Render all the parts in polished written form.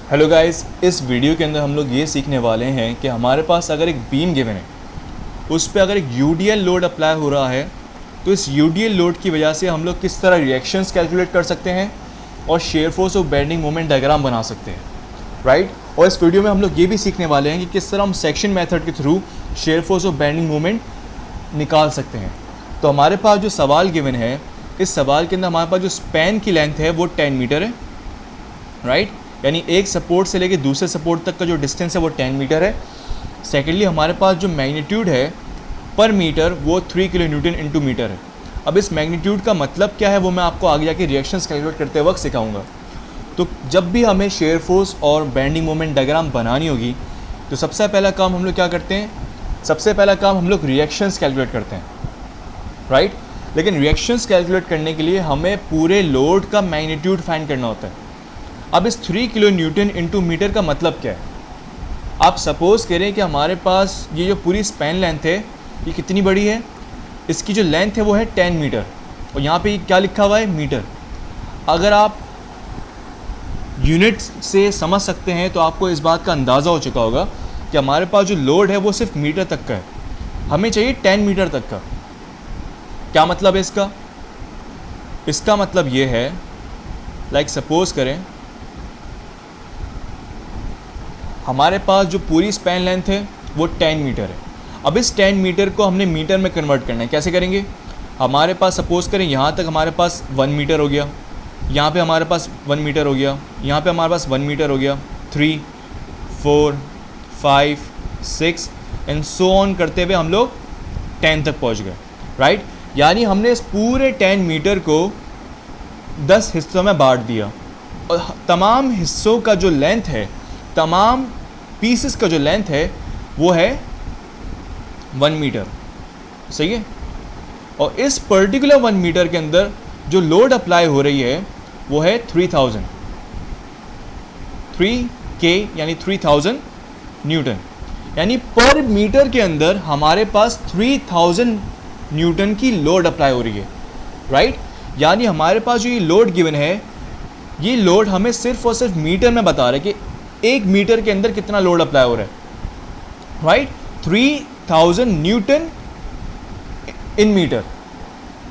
Hello guys, इस video के अंदर हम लोग ये सीखने वाले हैं कि हमारे पास अगर एक बीम गिवन है, उस पर अगर एक यूडीएल लोड अप्लाई हो रहा है तो इस यूडीएल लोड की वजह से हम लोग किस तरह रिएक्शंस कैलकुलेट कर सकते हैं और शेयर फोर्स और बेंडिंग मोमेंट डायग्राम बना सकते हैं, राइट। और इस वीडियो में हम लोग ये भी सीखने वाले हैं कि किस तरह हम सेक्शन मेथड के थ्रू शेयर फोर्स और बेंडिंग मोमेंट निकाल सकते हैं। तो हमारे पास जो सवाल गिवन है, इस सवाल के अंदर हमारे पास जो स्पैन की लेंथ है वो 10 मीटर है, राइट। यानी एक सपोर्ट से लेके दूसरे सपोर्ट तक का जो डिस्टेंस है वो 10 मीटर है। सेकेंडली हमारे पास जो मैग्नीट्यूड है पर मीटर वो 3 किलो न्यूटन इंटू मीटर है। अब इस मैग्नीट्यूड का मतलब क्या है वो मैं आपको आगे जाके रिएक्शंस कैलकुलेट करते वक्त सिखाऊंगा। तो जब भी हमें शेयर फोर्स और बेंडिंग मोमेंट डायग्राम बनानी होगी तो सबसे पहला काम हम लोग क्या करते हैं, सबसे पहला काम हम लोग रिएक्शंस कैलकुलेट करते हैं, राइट। लेकिन रिएक्शंस कैलकुलेट करने के लिए हमें पूरे लोड का मैग्नीट्यूड फाइंड करना होता है। अब इस 3 किलो न्यूटन इंटू मीटर का मतलब क्या है। आप सपोज़ करें कि हमारे पास ये जो पूरी स्पैन लेंथ है ये कितनी बड़ी है, इसकी जो लेंथ है वो है 10 मीटर और यहाँ पे क्या लिखा हुआ है, मीटर। अगर आप यूनिट से समझ सकते हैं तो आपको इस बात का अंदाज़ा हो चुका होगा कि हमारे पास जो लोड है वो सिर्फ मीटर तक का है, हमें चाहिए 10 मीटर तक का। क्या मतलब है इसका, इसका मतलब ये है, लाइक सपोज़ करें हमारे पास जो पूरी स्पैन लेंथ है वो 10 मीटर है। अब इस 10 मीटर को हमने मीटर में कन्वर्ट करना है। कैसे करेंगे, हमारे पास सपोज़ करें यहाँ तक हमारे पास 1 मीटर हो गया, यहाँ पे हमारे पास 1 मीटर हो गया, यहाँ पे हमारे पास 1 मीटर हो गया, 3, 4, 5, 6 एंड सो ऑन करते हुए हम लोग 10 तक पहुँच गए, राइट। यानी हमने इस पूरे 10 मीटर को 10 हिस्सों में बांट दिया और तमाम हिस्सों का जो लेंथ है, तमाम पीसेस का जो लेंथ है वो है 1 मीटर, सही है। और इस पर्टिकुलर 1 मीटर के अंदर जो लोड अप्लाई हो रही है वो है 3000, 3K यानी 3000 न्यूटन। यानी पर मीटर के अंदर हमारे पास 3000 न्यूटन की लोड अप्लाई हो रही है, राइट। यानी हमारे पास जो ये लोड गिवन है, ये लोड हमें सिर्फ और सिर्फ मीटर में बता रहा है कि 1 मीटर के अंदर कितना लोड अप्लाई हो रहा है, right. 3000 Newton in metre,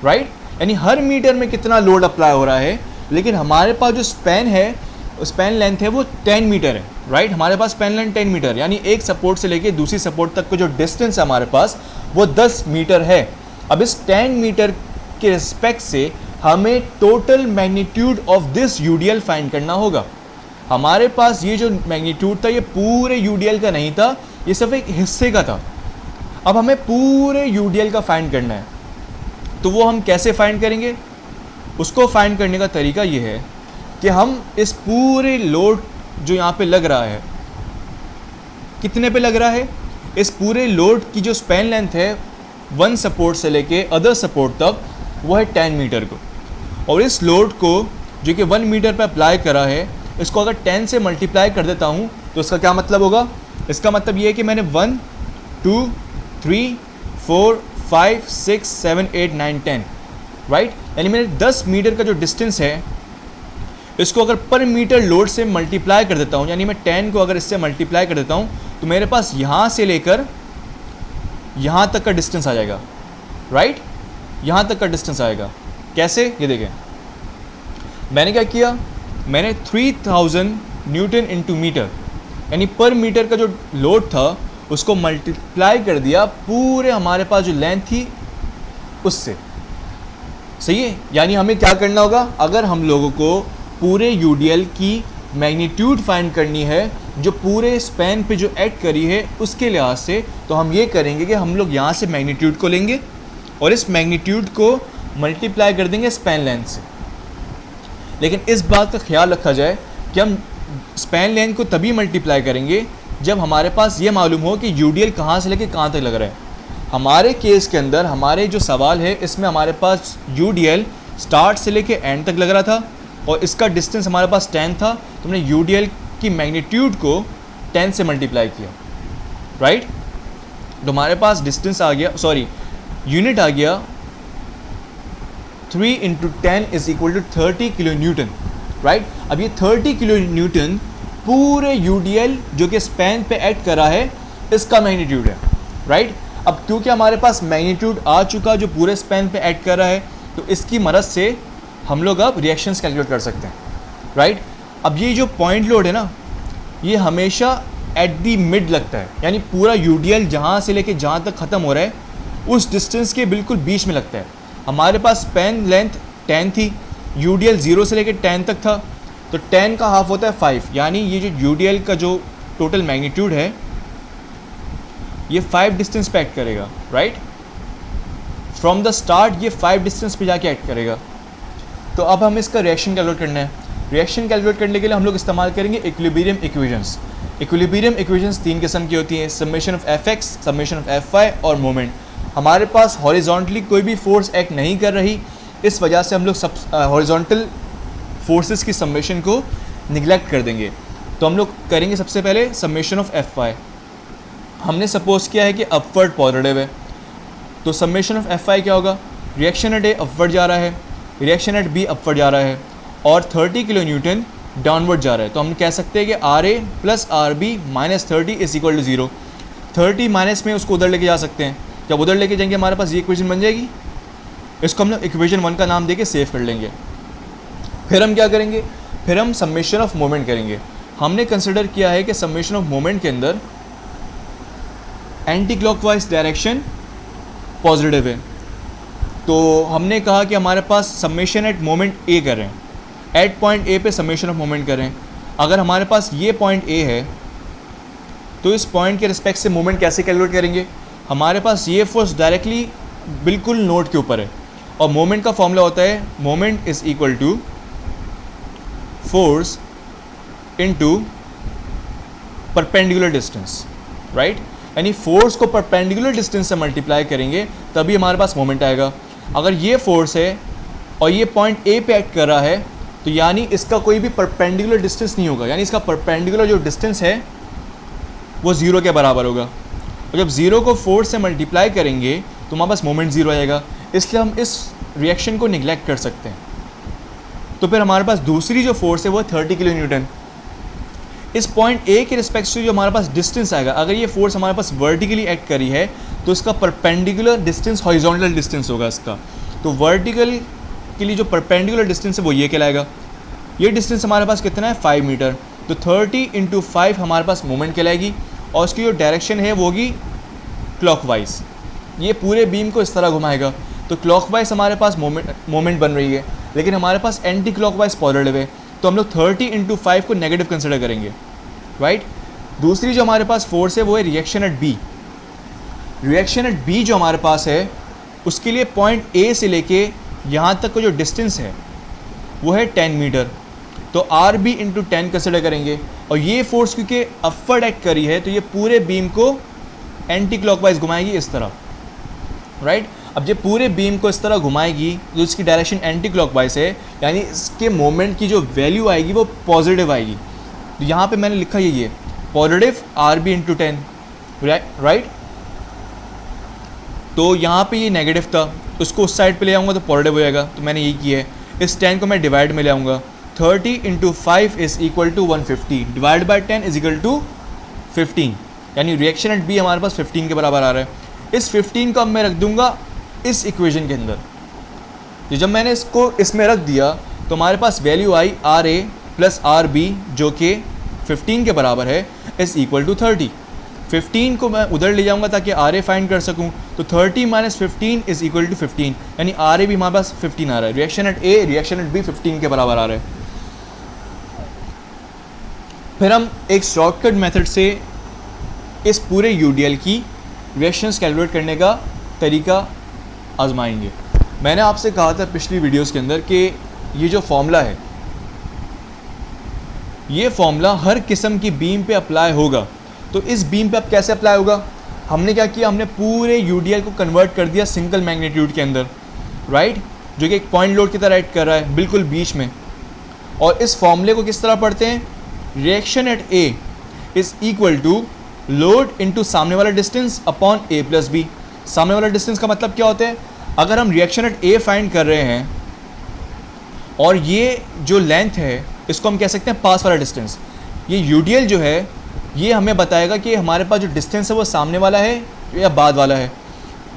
right. यानी हर मीटर में कितना लोड अप्लाई हो रहा है। लेकिन हमारे पास जो स्पैन है, स्पैन लेंथ है वो 10 मीटर है, राइट। हमारे पास स्पैन लेंथ 10 मीटर, यानी एक सपोर्ट से लेके दूसरी सपोर्ट तक का जो डिस्टेंस है हमारे पास वो 10 मीटर है। अब इस 10 मीटर के रिस्पेक्ट से हमें total magnitude of this UDL find करना होगा। हमारे पास ये जो मैग्नीट्यूड था ये पूरे यूडीएल का नहीं था, ये सिर्फ एक हिस्से का था। अब हमें पूरे यूडीएल का फाइंड करना है, तो वो हम कैसे फाइंड करेंगे। उसको फाइंड करने का तरीका ये है कि हम इस पूरे लोड जो यहाँ पे लग रहा है, कितने पे लग रहा है, इस पूरे लोड की जो स्पैन लेंथ है 1 सपोर्ट से लेके अदर सपोर्ट तक वो है 10 मीटर को। और इस लोड को जो कि 1 मीटर पे अप्लाई करा है, इसको अगर 10 से मल्टीप्लाई कर देता हूँ तो इसका क्या मतलब होगा। इसका मतलब ये है कि मैंने 1, 2, 3, 4, 5, 6, 7, 8, 9, 10, राइट। यानी मैंने 10 मीटर का जो डिस्टेंस है इसको अगर पर मीटर लोड से मल्टीप्लाई कर देता हूँ, यानी मैं 10 को अगर इससे मल्टीप्लाई कर देता हूँ तो मेरे पास यहाँ से लेकर यहाँ तक का डिस्टेंस आ जाएगा, राइट। यहाँ तक का डिस्टेंस आएगा। कैसे, ये देखें, मैंने क्या किया, मैंने 3000 न्यूटन इंटू मीटर यानी पर मीटर का जो लोड था उसको मल्टीप्लाई कर दिया पूरे हमारे पास जो लेंथ थी उससे, सही है। यानी हमें क्या करना होगा, अगर हम लोगों को पूरे यूडीएल की मैग्नीट्यूड फाइंड करनी है जो पूरे स्पैन पे जो ऐड करी है उसके लिहाज से, तो हम ये करेंगे कि हम लोग यहाँ से मैग्नीट्यूड को लेंगे और इस मैग्नीट्यूड को मल्टीप्लाई कर देंगे स्पैन लेंथ से। लेकिन इस बात का ख्याल रखा जाए कि हम स्पैन लेंथ को तभी मल्टीप्लाई करेंगे जब हमारे पास ये मालूम हो कि यूडीएल कहाँ से लेके कहाँ तक लग रहा है। हमारे केस के अंदर हमारे जो सवाल है इसमें हमारे पास यूडीएल स्टार्ट से लेके एंड तक लग रहा था और इसका डिस्टेंस हमारे पास 10 था, तो हमने यूडीएल की मैग्नीट्यूड को 10 से मल्टीप्लाई किया, राइट। तो हमारे पास डिस्टेंस आ गया, सॉरी यूनिट आ गया 3 × 10 = 30 किलो न्यूटन, राइट। अब ये 30 किलो न्यूटन पूरे यूडीएल जो कि स्पैन पे एक्ट कर रहा है इसका मैग्नीट्यूड है, राइट। अब क्योंकि हमारे पास मैग्नीट्यूड आ चुका जो पूरे स्पैन पे एक्ट कर रहा है, तो इसकी मदद से हम लोग अब रिएक्शंस कैलकुलेट कर सकते हैं, राइट। अब ये जो पॉइंट लोड है ना, ये हमेशा एट दी मिड लगता है, यानी पूरा यूडीएल जहाँ से लेके जहाँ तक ख़त्म हो रहा है उस डिस्टेंस के बिल्कुल बीच में लगता है। हमारे पास स्पैन लेंथ 10 थी, यूडीएल 0 से लेके 10 तक था, तो 10 का हाफ होता है 5, यानी ये जो यूडीएल का जो टोटल मैग्नीट्यूड है ये 5 डिस्टेंस पे एक्ट करेगा, राइट। फ्रॉम द स्टार्ट ये 5 डिस्टेंस पे जाके एक्ट करेगा। तो अब हम इसका रिएक्शन कैलकुलेट करना है। रिएक्शन कैलकुलेट करने के लिए हम लोग इस्तेमाल करेंगे इक्विलिब्रियम इक्वेशंस। इक्विलिब्रियम इक्वेशंस 3 किस्म की होती हैं, summation of F X, summation of F Y और मोमेंट। हमारे पास हॉरिजॉन्टली कोई भी फोर्स एक्ट नहीं कर रही, इस वजह से हम लोग सब हॉरिजॉन्टल फोर्सेस की समेशन को निगलेक्ट कर देंगे। तो हम लोग करेंगे सबसे पहले समेशन ऑफ एफ वाई। हमने सपोज किया है कि अपवर्ड पॉजिटिव है, तो समेशन ऑफ एफ वाई क्या होगा, रिएक्शन एट ए अपवर्ड जा रहा है, रिएक्शन एट बी अपवर्ड जा रहा है और 30 किलो न्यूटन डाउनवर्ड जा रहा है। तो हम कह सकते हैं कि R A plus R B minus 30 is equal to 0। 30 minus में उसको उधर लेके जा सकते हैं, जब उधर लेके जाएंगे हमारे पास ये इक्वेशन बन जाएगी। इसको हम लोग इक्वेशन 1 का नाम देके सेव कर लेंगे। फिर हम क्या करेंगे, फिर हम समेशन ऑफ मोमेंट करेंगे। हमने कंसिडर किया है कि समेशन ऑफ मोमेंट के अंदर एंटी क्लॉकवाइज डायरेक्शन पॉजिटिव है, तो हमने कहा कि हमारे पास समेशन एट मोमेंट ए कर रहे हैं, एट पॉइंट ए पे समेशन ऑफ मोमेंट कर रहे हैं। अगर हमारे पास ये पॉइंट ए है तो इस पॉइंट के रिस्पेक्ट से मोमेंट कैसे कैलकुलेट करेंगे। हमारे पास ये फोर्स डायरेक्टली बिल्कुल नोड के ऊपर है और मोमेंट का फॉर्मूला होता है moment is equal to force into perpendicular distance, right. यानी फोर्स को परपेंडिकुलर डिस्टेंस से मल्टीप्लाई करेंगे तभी हमारे पास मोमेंट आएगा। अगर ये फोर्स है और ये पॉइंट ए पे एक्ट कर रहा है तो यानी इसका कोई भी परपेंडिकुलर डिस्टेंस नहीं होगा, यानी इसका परपेंडिकुलर जो डिस्टेंस है वो 0 के बराबर होगा। और जब 0 को फोर्स से मल्टीप्लाई करेंगे तो हमारे पास मोमेंट 0 आएगा, इसलिए हम इस रिएक्शन को निगलेक्ट कर सकते हैं। तो फिर हमारे पास दूसरी जो फोर्स है वो 30 किलो न्यूटन। इस पॉइंट ए के रिस्पेक्ट से जो हमारे पास डिस्टेंस आएगा, अगर ये फोर्स हमारे पास वर्टिकली एक्ट करी है तो इसका परपेंडिकुलर डिस्टेंस हॉरिजॉन्टल डिस्टेंस होगा इसका। तो वर्टिकल के लिए जो परपेंडिकुलर डिस्टेंस है वो ये कहलाएगा। ये डिस्टेंस हमारे पास कितना है 5 मीटर, तो 30 इंटू 5 हमारे पास मोमेंट कहलाएगी और उसकी जो डायरेक्शन है वो होगी क्लॉकवाइज। ये पूरे बीम को इस तरह घुमाएगा, तो क्लॉकवाइज हमारे पास मोमेंट बन रही है, लेकिन हमारे पास एंटी क्लॉकवाइज पॉजिटिव है, तो हम लोग 30 इंटू 5 को नेगेटिव कंसिडर करेंगे, राइट। दूसरी जो हमारे पास फोर्स है वो है reaction at B. Reaction at B जो हमारे पास है उसके लिए पॉइंट ए से लेके यहाँ तक का जो डिस्टेंस है वो है 10 मीटर, तो आर बी इंटू 10 कंसिडर करेंगे। और ये फोर्स क्योंकि अपवर्ड एक्ट करी है तो ये पूरे बीम को एंटी क्लॉकवाइज घुमाएगी इस तरह, राइट। अब ये पूरे बीम को इस तरह घुमाएगी जो इसकी डायरेक्शन एंटी क्लॉकवाइज है, यानी इसके मोमेंट की जो वैल्यू आएगी वो पॉजिटिव आएगी। तो यहाँ पे मैंने लिखा ये positive R B into 10, right. तो यहाँ पे ये नेगेटिव था, उसको उस साइड पे ले आऊँगा तो पॉजिटिव हो जाएगा, तो मैंने ये किया है। इस 10 को मैं डिवाइड में ले आऊँगा, 30 into 5 is equal to 150, divide by 10 is equal to 15, यानी रिएक्शन एट बी हमारे पास 15 के बराबर आ रहा है। इस 15 को अब मैं रख दूँगा इस इक्वेशन के अंदर। तो जब मैंने इसको इसमें रख दिया तो हमारे पास value I R A plus R B जो कि 15 के बराबर है, इज़ इक्वल टू 30। 15 को मैं उधर ले जाऊंगा ताकि आर ए फाइंड कर सकूं, तो 30 माइनस 15 इज इक्वल टू 15, यानी आर ए भी हमारे पास 15 आ रहा है। Reaction at A reaction at B 15 के बराबर आ रहा है। फिर हम एक शॉर्टकट मेथड से इस पूरे यूडीएल की रिएक्शंस कैलकुलेट करने का तरीका आजमाएंगे। मैंने आपसे कहा था पिछली वीडियोस के अंदर कि ये जो फॉर्मूला है ये फॉर्मूला हर किस्म की बीम पे अप्लाई होगा। तो इस बीम पे अब कैसे अप्लाई होगा, हमने क्या किया, हमने पूरे यूडीएल को कन्वर्ट कर दिया सिंगल मैग्नीट्यूड के अंदर, राइट, जो कि एक पॉइंट लोड की तरह एक्ट कर रहा है बिल्कुल बीच में। और इस फॉर्मूले को किस तरह पढ़ते हैं, reaction at A is equal to load into सामने वाला distance upon A plus B. सामने वाला डिस्टेंस का मतलब क्या होता है, अगर हम रिएक्शन एट ए फाइंड कर रहे हैं और ये जो लेंथ है इसको हम कह सकते हैं पास वाला डिस्टेंस। ये यूडीएल जो है ये हमें बताएगा कि हमारे पास जो डिस्टेंस है वो सामने वाला है या बाद वाला है।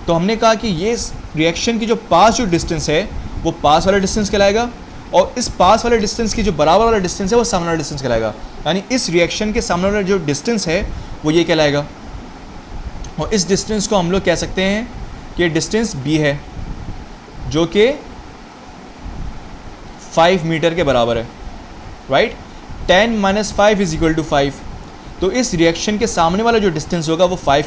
तो हमने कहा कि ये रिएक्शन की जो पास जो डिस्टेंस है वो पास वाला डिस्टेंस कहलाएगा, और इस पास वाले डिस्टेंस की जो बराबर वाला डिस्टेंस है वो सामने वाला डिस्टेंस कहलाएगा। यानी इस रिएक्शन के सामने वाला जो डिस्टेंस है वो ये कहलाएगा, और इस डिस्टेंस को हम लोग कह सकते हैं कि डिस्टेंस b है जो कि 5 मीटर के बराबर है, राइट। 10 - 5 = 5। तो इस रिएक्शन के सामने वाला जो डिस्टेंस होगा वो 5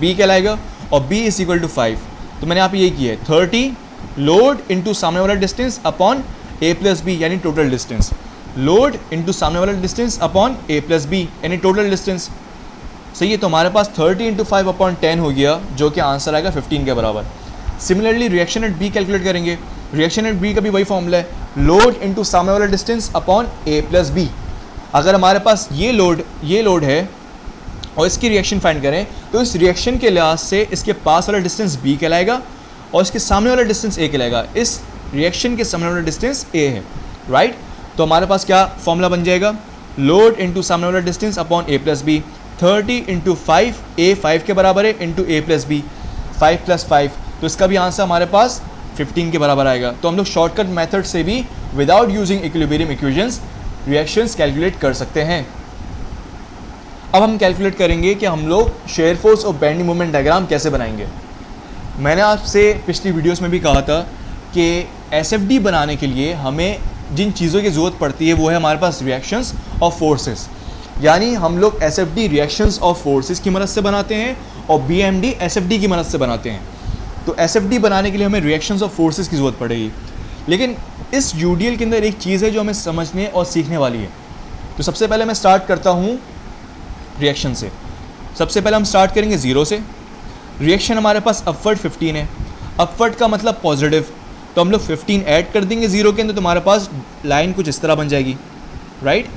b कहलाएगा, और b = 5। तो मैंने यहाँ पे ये किया है 30 लोड इंटू सामने वाला डिस्टेंस अपॉन a + b यानी टोटल डिस्टेंस। लोड इंटू सामने वाला डिस्टेंस अपॉन a + b यानी टोटल डिस्टेंस। सही है। तो हमारे पास 30 × 5/10 हो गया, जो कि आंसर आएगा 15 के बराबर। Similarly reaction at B calculate करेंगे। रिएक्शन एट बी का भी वही फॉर्मूला है, लोड इंटू सामने वाला डिस्टेंस अपॉन a + b। अगर हमारे पास ये लोड है और इसकी रिएक्शन फाइंड करें तो इस रिएक्शन के लिहाज से इसके पास वाला डिस्टेंस b कहलाएगा और इसके सामने वाला डिस्टेंस a कहलाएगा। इस रिएक्शन के सामने वाला डिस्टेंस a है, राइट। तो हमारे पास क्या फॉर्मूला बन जाएगा, लोड इंटू सामने वाला distance upon a + b। 30 × 5, a 5 के बराबर है, इंटू a + b 5 + 5। तो इसका भी आंसर हमारे पास 15 के बराबर आएगा। तो हम लोग शॉर्टकट मेथड से भी without using equilibrium equations reactions calculate कर सकते हैं। अब हम कैलकुलेट करेंगे कि हम लोग शेयर फोर्स और बेंडिंग मोमेंट डायग्राम कैसे बनाएंगे। मैंने आपसे पिछली वीडियोस में भी कहा था कि एसएफडी बनाने के लिए हमें जिन चीज़ों की ज़रूरत पड़ती है वो है हमारे पास रिएक्शंस और फोर्सेस। यानी हम लोग एसएफडी रिएक्शंस और फोर्सेस की मदद से बनाते हैं और बीएमडी एसएफडी की मदद से बनाते हैं। तो एसएफडी बनाने के लिए हमें रिएक्शंस और फोर्सेस की ज़रूरत पड़ेगी। लेकिन इस यूडीएल के अंदर एक चीज़ है जो हमें समझने और सीखने वाली है। तो सबसे पहले मैं स्टार्ट करता हूँ रिएक्शन से। सबसे पहले हम स्टार्ट करेंगे 0 से। रिएक्शन हमारे पास अपवर्ड 15 है, अपवर्ड का मतलब पॉजिटिव, तो हम लोग 15 ऐड कर देंगे 0 के अंदर, तो हमारे पास लाइन कुछ इस तरह बन जाएगी, राइट।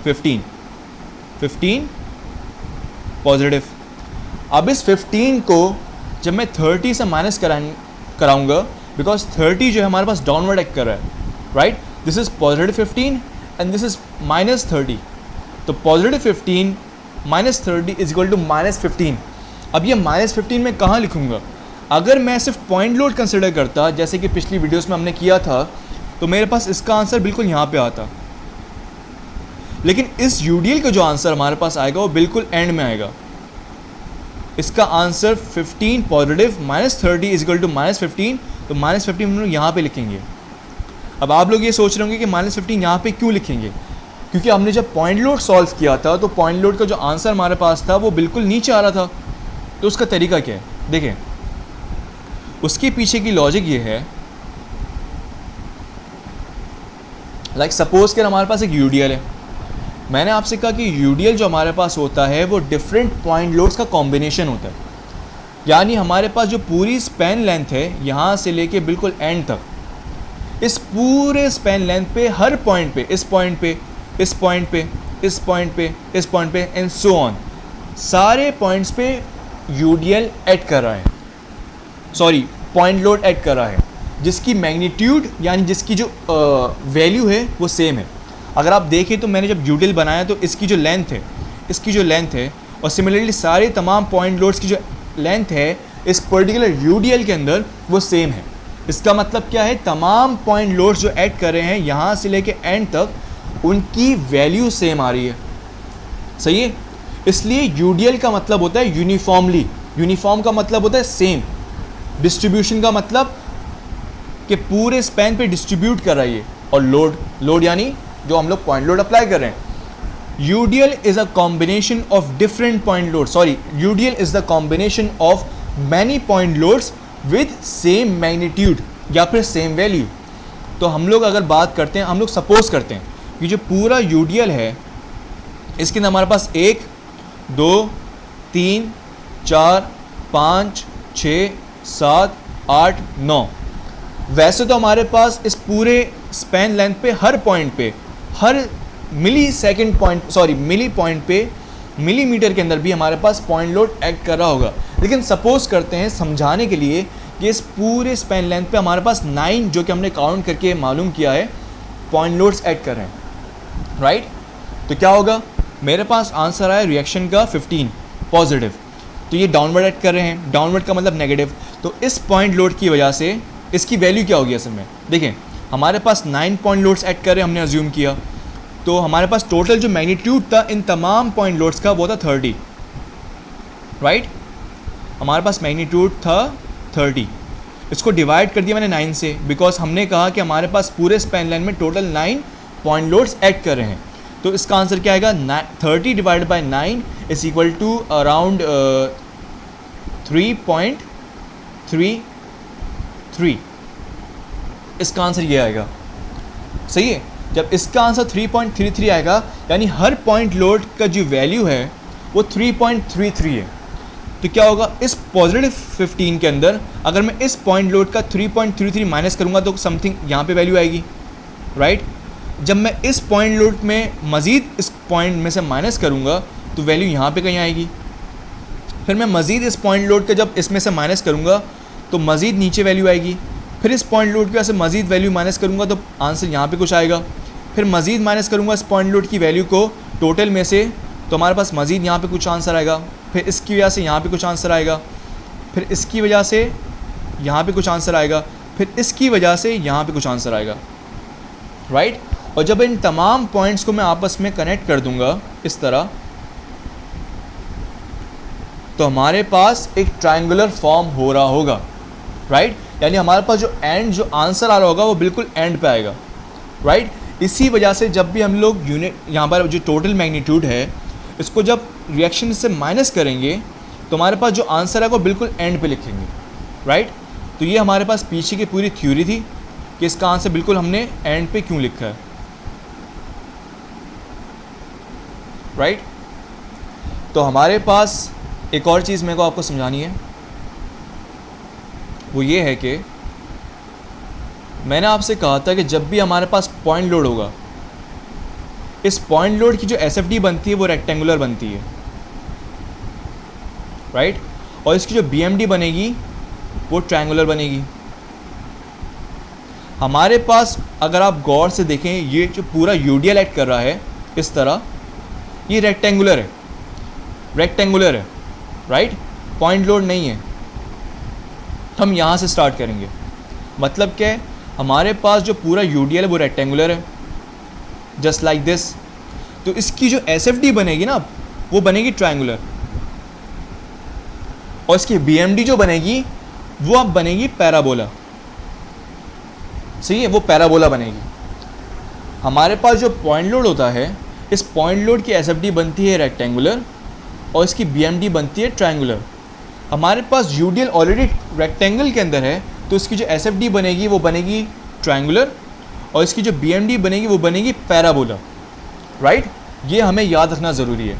15 पॉजिटिव। अब इस 15 को जब मैं 30 से माइनस कराऊंगा, बिकॉज 30 जो है हमारे पास डाउनवर्ड एक्ट कर रहा है, right. This is positive 15 and this is -30। तो पॉजिटिव 15 -30 = -15। अब ये -15 मैं कहाँ लिखूंगा? अगर मैं सिर्फ पॉइंट लोड कंसिडर करता, जैसे कि पिछली वीडियोस में हमने किया था, तो मेरे पास इसका आंसर बिल्कुल यहाँ पे आता। लेकिन इस यूडीएल का जो आंसर हमारे पास आएगा वो बिल्कुल एंड में आएगा। इसका आंसर 15 पॉजिटिव -30 = -15, तो -15 हम लोग यहाँ पे लिखेंगे। अब आप लोग ये सोच रहे होंगे कि -15 यहाँ पे क्यों लिखेंगे? क्योंकि हमने जब पॉइंट लोड सॉल्व किया था तो पॉइंट लोड का जो आंसर हमारे पास था वो बिल्कुल नीचे आ रहा था। तो उसका तरीका क्या है देखें, उसके पीछे की लॉजिक ये है, लाइक सपोज कि हमारे पास एक यूडीएल है। मैंने आपसे कहा कि यूडीएल जो हमारे पास होता है वो डिफरेंट पॉइंट लोड्स का कॉम्बिनेशन होता है। यानी हमारे पास जो पूरी स्पैन लेंथ है यहाँ से लेके बिल्कुल एंड तक, इस पूरे स्पैन लेंथ पे हर पॉइंट पे, इस पॉइंट पे, इस पॉइंट पे, इस पॉइंट पे, इस पॉइंट पे एंड सो ऑन, सारे पॉइंट्स पे यूडीएल ऐड कर रहा है, सॉरी पॉइंट लोड ऐड कर रहा है, जिसकी मैग्नीट्यूड यानी जिसकी जो वैल्यू है वो सेम है। अगर आप देखें तो मैंने जब यूडीएल बनाया तो इसकी जो लेंथ है और सिमिलरली सारे तमाम पॉइंट लोड्स की जो लेंथ है इस पर्टिकुलर यूडीएल के अंदर वो सेम है। इसका मतलब क्या है, तमाम पॉइंट लोड्स जो ऐड कर रहे हैं यहाँ से लेके एंड तक उनकी वैल्यू सेम आ रही है, सही है। इसलिए यूडीएल का मतलब होता है यूनिफॉर्मली, यूनिफॉर्म का मतलब होता है सेम, डिस्ट्रीब्यूशन का मतलब कि पूरे स्पैन पे डिस्ट्रीब्यूट कर रही है, और लोड यानी जो हम लोग पॉइंट लोड अप्लाई कर रहे हैं। UDL is a combination of different point load, sorry UDL is the combination of many point loads with same magnitude या फिर सेम वैल्यू। तो हम लोग अगर बात करते हैं, हम लोग सपोज करते हैं कि जो पूरा यूडीएल है इसके अंदर हमारे पास 1 2 3 4 5 6 7 8 9। वैसे तो हमारे पास इस पूरे स्पैन लेंथ पे हर पॉइंट पे, हर मिली पॉइंट पे मिलीमीटर के अंदर भी हमारे पास पॉइंट लोड एक्ट कर रहा होगा। लेकिन सपोज करते हैं समझाने के लिए कि इस पूरे स्पैन लेंथ पे हमारे पास 9, जो कि हमने काउंट करके मालूम किया है, पॉइंट लोड्स एक्ट कर रहे हैं, राइट। तो क्या होगा, मेरे पास आंसर आया रिएक्शन का 15 पॉजिटिव, तो ये डाउनवर्ड ऐड कर रहे हैं, डाउनवर्ड का मतलब नेगेटिव। तो इस पॉइंट लोड की वजह से इसकी वैल्यू क्या होगी असल में, देखें हमारे पास 9 पॉइंट लोड्स ऐड कर रहे हैं, हमने अज्यूम किया, तो हमारे पास टोटल जो मैग्नीट्यूड था इन तमाम पॉइंट लोड्स का वो था 30, राइट। हमारे पास मैग्नीट्यूड था 30, इसको डिवाइड कर दिया मैंने 9 से, बिकॉज हमने कहा कि हमारे पास पूरे स्पैन लाइन में टोटल 9 पॉइंट लोड्स ऐड कर रहे हैं। तो इसका आंसर क्या आएगा, 30 divide by 9 is equal to around 3.33। इसका आंसर ये आएगा, सही है। जब इसका आंसर 3.33 आएगा यानी हर पॉइंट लोड का जो वैल्यू है वो 3.33 है। तो क्या होगा, इस पॉजिटिव 15 के अंदर अगर मैं इस पॉइंट लोड का 3.33 माइनस करूँगा तो समथिंग यहाँ पे वैल्यू आएगी, राइट। जब मैं इस पॉइंट लोड में मज़ीद इस पॉइंट में से माइनस करूँगा तो वैल्यू यहाँ पे कहीं आएगी। फिर मैं मज़ीद इस पॉइंट लोड का जब इसमें से माइनस करूँगा तो मज़ीद नीचे वैल्यू आएगी। फिर इस पॉइंट लोड की वजह से मज़ीद वैल्यू माइनस करूँगा तो आंसर यहाँ पे कुछ आएगा। फिर मज़ीद माइनस करूँगा इस पॉइंट लोड की वैल्यू को टोटल में से, तो हमारे पास मज़ीद यहाँ पे कुछ आंसर आएगा। फिर इसकी वजह से यहाँ पे कुछ आंसर आएगा, फिर इसकी वजह से यहाँ पे कुछ आंसर आएगा, फिर इसकी वजह से यहाँ पे कुछ आंसर आएगा, राइट। और जब इन तमाम पॉइंट्स को मैं आपस में कनेक्ट कर दूंगा इस तरह, तो हमारे पास एक ट्रायंगुलर फॉर्म हो रहा होगा, राइट। यानी हमारे पास जो आंसर आ रहा होगा वो बिल्कुल एंड पे आएगा, राइट। इसी वजह से जब भी हम लोग यूनिट यहाँ पर जो टोटल मैग्नीट्यूड है इसको जब रिएक्शन से माइनस करेंगे तो हमारे पास जो आंसर है वो बिल्कुल एंड पे लिखेंगे, राइट। तो ये हमारे पास पीछे की पूरी थ्योरी थी कि इसका आंसर बिल्कुल हमने एंड पे क्यों लिखा है, राइट। तो हमारे पास एक और चीज़ मेरे को आपको समझानी है, वो ये है कि मैंने आपसे कहा था कि जब भी हमारे पास पॉइंट लोड होगा, इस पॉइंट लोड की जो एसएफडी बनती है वो रेक्टेंगुलर बनती है, राइट। और इसकी जो बीएमडी बनेगी वो ट्रायंगुलर बनेगी। हमारे पास अगर आप गौर से देखें, ये जो पूरा यूडीएल ऐड कर रहा है इस तरह, ये रेक्टेंगुलर है, राइट। पॉइंट लोड नहीं है। हम यहाँ से स्टार्ट करेंगे, मतलब क्या है, हमारे पास जो पूरा यूडीएल है वो रेक्टेंगुलर है, जस्ट लाइक दिस। तो इसकी जो एसएफडी बनेगी ना वो बनेगी ट्रायंगुलर, और इसकी बीएमडी जो बनेगी वो अब बनेगी पैराबोला, सही है, वो पैराबोला बनेगी। हमारे पास जो पॉइंट लोड होता है, इस पॉइंट लोड की एसएफडी बनती है रेक्टेंगुलर और इसकी बीएमडी बनती है ट्रायंगुलर। हमारे पास यूडीएल ऑलरेडी रेक्टेंगल के अंदर है, तो इसकी जो एसएफडी बनेगी वो बनेगी ट्रायंगुलर और इसकी जो बीएमडी बनेगी वो बनेगी पैराबोला, राइट। ये हमें याद रखना ज़रूरी है।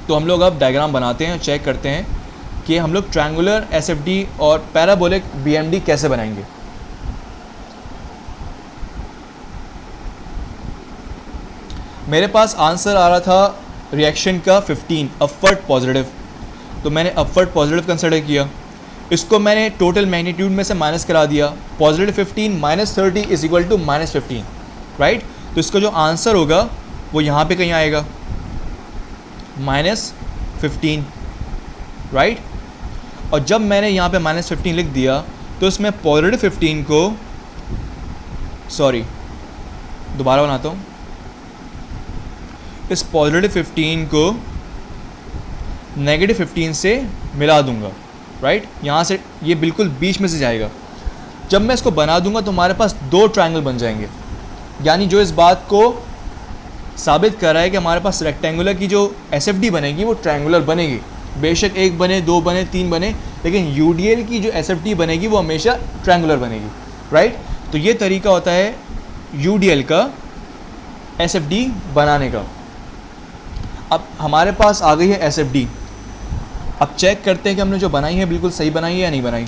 तो हम लोग अब डायग्राम बनाते हैं, चेक करते हैं कि हम लोग ट्रायंगुलर एसएफडी और पैराबोलिक बीएमडी कैसे बनाएंगे। मेरे पास आंसर आ रहा था रिएक्शन का 15 अपवर्ड पॉजिटिव, तो मैंने अपवर्ड पॉजिटिव कंसिडर किया। इसको मैंने टोटल मैग्नीट्यूड में से माइनस करा दिया, positive 15 minus 30 is equal to minus 15, right. तो इसका जो आंसर होगा वो यहाँ पे कहीं आएगा, -15, राइट। और जब मैंने यहाँ पे -15 लिख दिया तो इसमें पॉजिटिव 15 को, सॉरी दोबारा बनाता हूँ, इस पॉजिटिव 15 को नेगेटिव 15 से मिला दूंगा, राइट। यहाँ से ये बिल्कुल बीच में से जाएगा। जब मैं इसको बना दूंगा तो हमारे पास दो ट्रायंगल बन जाएंगे, यानी जो इस बात को साबित कर रहा है कि हमारे पास रेक्टेंगुलर की जो एसएफडी बनेगी वो ट्रायंगुलर बनेगी। बेशक एक बने, दो बने, तीन बने, लेकिन यूडीएल की जो एसएफडी बनेगी वो हमेशा ट्रायंगुलर बनेगी, राइट। तो ये तरीका होता है यूडीएल का एसएफडी बनाने का। अब हमारे पास आ गई है एसएफडी। अब चेक करते हैं कि हमने जो बनाई है बिल्कुल सही बनाई है या नहीं बनाई।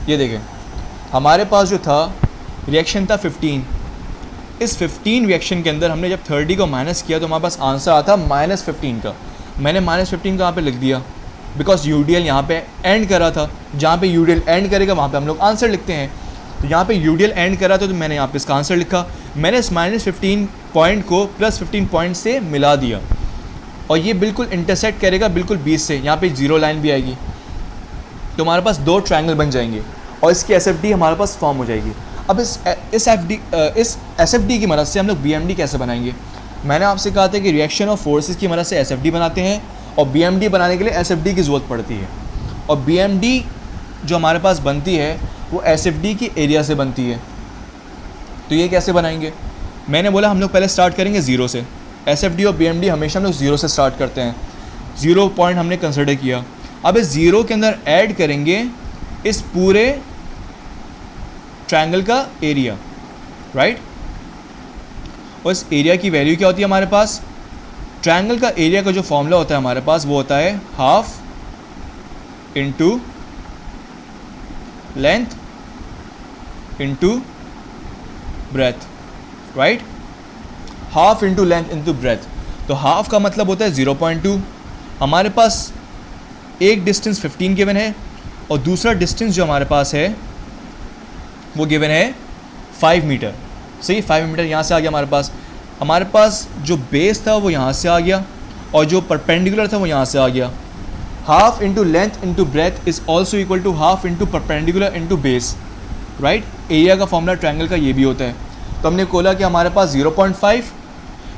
ये देखें, हमारे पास जो था रिएक्शन था 15। इस 15 रिएक्शन के अंदर हमने जब 30 को माइनस किया तो हमारे पास आंसर आता -15 का। मैंने -15 का यहाँ पे लिख दिया बिकॉज यूडीएल यहाँ पे एंड कर रहा था। जहाँ पे यूडीएल एंड करेगा वहाँ पे हम लोग आंसर लिखते हैं। तो यहाँ पे यूडियल एंड करा तो मैंने यहाँ पे इसका आंसर लिखा। मैंने इस -15 पॉइंट को +15 पॉइंट से मिला दिया और ये बिल्कुल इंटरसेक्ट करेगा बिल्कुल 20 से, यहाँ पे 0 लाइन भी आएगी, तो हमारे पास 2 ट्रायंगल बन जाएंगे और इसकी SFD हमारे पास फॉर्म हो जाएगी। अब इस SFD की मदद से हम लोग BMD कैसे बनाएंगे? मैंने आपसे कहा था कि रिएक्शन ऑफ फोर्सेस की मदद से SFD बनाते हैं और BMD बनाने के लिए SFD की ज़रूरत पड़ती है। और BMD जो हमारे पास बनती है वो SFD की एरिया से बनती है। तो ये कैसे बनाएंगे? मैंने बोला हम लोग पहले स्टार्ट करेंगे 0 से। SFD और BMD हमेशा हम लोग 0 से स्टार्ट करते हैं। 0 पॉइंट हमने कंसिडर किया। अब इस 0 के अंदर ऐड करेंगे इस पूरे ट्रायंगल का एरिया, राइट। और इस एरिया की वैल्यू क्या होती है हमारे पास? ट्रायंगल का एरिया का जो फॉर्मूला होता है हमारे पास वो होता है half into length into breath, right. Half into length into breath. तो हाफ का मतलब होता है 0.2। हमारे पास एक डिस्टेंस 15 गिवन है और दूसरा डिस्टेंस जो हमारे पास है वो गिवन है 5 मीटर। सही, 5 मीटर यहाँ से आ गया हमारे पास जो बेस था वो यहाँ से आ गया और जो परपेंडिकुलर था वो यहाँ से आ गया। Half into length into breadth is also equal to half into perpendicular into base, right. Area का फॉर्मूला ट्रायंगल का ये भी होता है। तो हमने बोला कि हमारे पास 0.5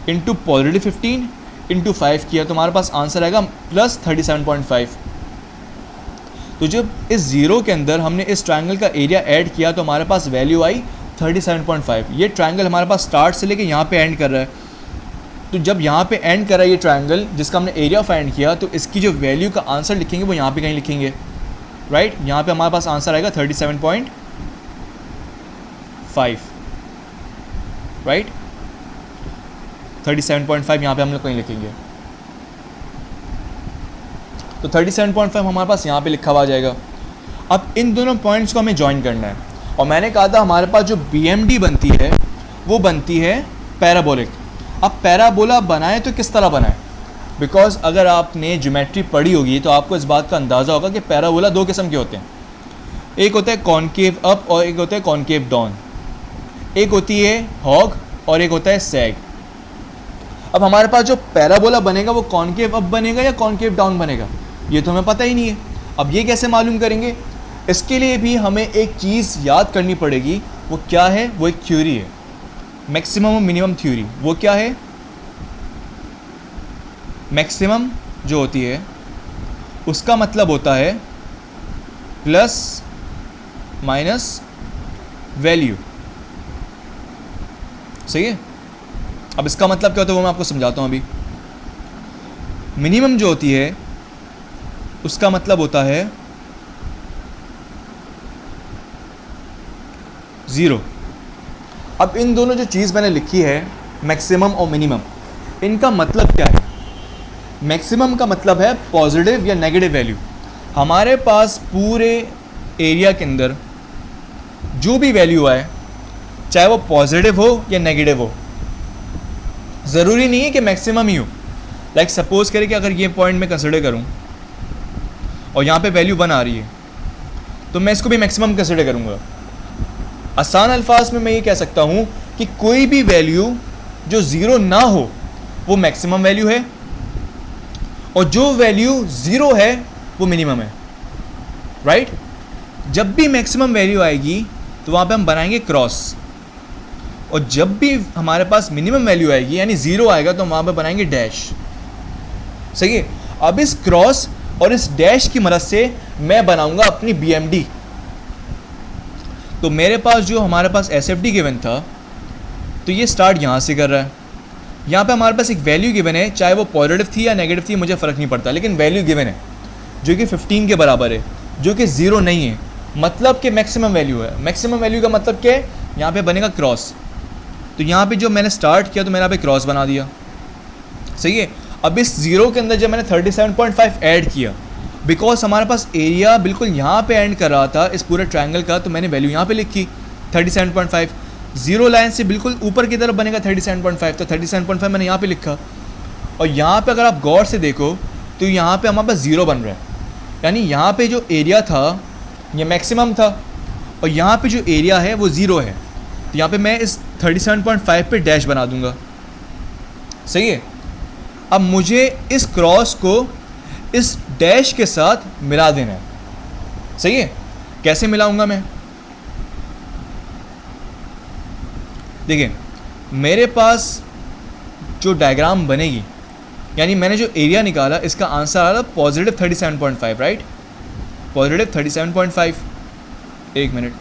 इंटू पॉजिटिव 15 इंटू 5 किया तो हमारे पास आंसर आएगा +37.5। तो जब इस 0 के अंदर हमने इस ट्रायंगल का एरिया ऐड किया तो हमारे पास वैल्यू आई 37.5। ये ट्रायंगल हमारे पास स्टार्ट से लेके यहाँ पे एंड कर रहा है। तो जब यहाँ पे एंड कर रहा है ये ट्रायंगल जिसका हमने एरिया फाइंड किया, तो इसकी जो वैल्यू का आंसर लिखेंगे वो यहाँ पे कहीं लिखेंगे, राइट। यहाँ पे हमारे पास आंसर आएगा 37.5, राइट। 37.5 यहाँ पे हम लोग कहीं लिखेंगे। तो 37.5 हमारे पास यहाँ पे लिखा हुआ आ जाएगा। अब इन दोनों पॉइंट्स को हमें ज्वाइन करना है और मैंने कहा था हमारे पास जो BMD बनती है वो बनती है पैराबोलिक। अब पैराबोला बनाए तो किस तरह बनाए? बिकॉज अगर आपने ज्योमेट्री पढ़ी होगी तो आपको इस बात का अंदाज़ा होगा कि पैराबोला 2 किस्म के होते हैं। एक होता है कॉनकेव अप और एक होता है कॉनकेव डाउन। एक होती है हॉग और एक होता है सैग। अब हमारे पास जो पैराबोला बनेगा वो कॉनकेव अप बनेगा या कॉनकेव डाउन बनेगा, ये तो हमें पता ही नहीं है। अब ये कैसे मालूम करेंगे? इसके लिए भी हमें एक चीज़ याद करनी पड़ेगी। वो क्या है? वो एक थ्योरी है, मैक्सिमम और मिनिमम थ्योरी। वो क्या है? मैक्सिमम जो होती है उसका मतलब होता है प्लस माइनस वैल्यू, सही है। अब इसका मतलब क्या होता है वो मैं आपको समझाता हूँ अभी। मिनिमम जो होती है उसका मतलब होता है 0। अब इन दोनों जो चीज़ मैंने लिखी है मैक्सिमम और मिनिमम, इनका मतलब क्या है? मैक्सिमम का मतलब है पॉजिटिव या नेगेटिव वैल्यू। हमारे पास पूरे एरिया के अंदर जो भी वैल्यू आए, चाहे वो पॉजिटिव हो या नेगेटिव हो, ज़रूरी नहीं है कि मैक्सिमम ही हो। लाइक सपोज करें कि अगर ये पॉइंट मैं कंसिडर करूं और यहाँ पे वैल्यू 1 आ रही है तो मैं इसको भी मैक्सिमम कंसिडर करूँगा। आसान अल्फाज में मैं ये कह सकता हूँ कि कोई भी वैल्यू जो 0 ना हो वो मैक्सिमम वैल्यू है और जो वैल्यू 0 है वो मिनिमम है, राइट। जब भी मैक्सिमम वैल्यू आएगी तो वहाँ पे हम बनाएंगे क्रॉस, और जब भी हमारे पास मिनिमम वैल्यू आएगी यानी 0 आएगा तो हम वहाँ पे बनाएंगे डैश, सही है। अब इस क्रॉस और इस डैश की मदद से मैं बनाऊंगा अपनी BMD। तो मेरे पास जो हमारे पास SFD गिवन था तो ये स्टार्ट यहाँ से कर रहा है। यहाँ पे हमारे पास एक वैल्यू गिवन है, चाहे वो पॉजिटिव थी या नेगेटिव थी मुझे फ़र्क नहीं पड़ता, लेकिन वैल्यू गिवन है जो कि 15 के बराबर है, जो कि 0 नहीं है, मतलब कि मैक्सिमम वैल्यू है। मैक्सिमम वैल्यू का मतलब क्या है? यहाँ पे बनेगा क्रॉस। तो यहाँ पे जो मैंने स्टार्ट किया तो मैंने यहाँ पे क्रॉस बना दिया, सही है। अब इस 0 के अंदर जब मैंने 37.5 ऐड किया, बिकॉज हमारे पास एरिया बिल्कुल यहाँ पे एंड कर रहा था इस पूरे ट्रायंगल का, तो मैंने वैल्यू यहाँ पे लिखी 37.5। 0 लाइन से बिल्कुल ऊपर की तरफ बनेगा 37.5, तो 37.5 मैंने यहाँ पे लिखा। और यहाँ पे अगर आप गौर से देखो तो यहाँ पे हमारे पास 0 बन रहा है, यानी यहाँ पे जो एरिया था ये मैक्सिमम था और यहाँ पे जो एरिया है वो 0 है, तो यहाँ पे मैं इस 37.5 पे डैश बना दूंगा। सही है। अब मुझे इस क्रॉस को इस डैश के साथ मिला देना है। सही है। कैसे मिलाऊंगा मैं? देखिए मेरे पास जो डायग्राम बनेगी, यानी मैंने जो एरिया निकाला इसका आंसर आ रहा पॉजिटिव 37.5, राइट? पॉजिटिव 37.5। एक मिनट,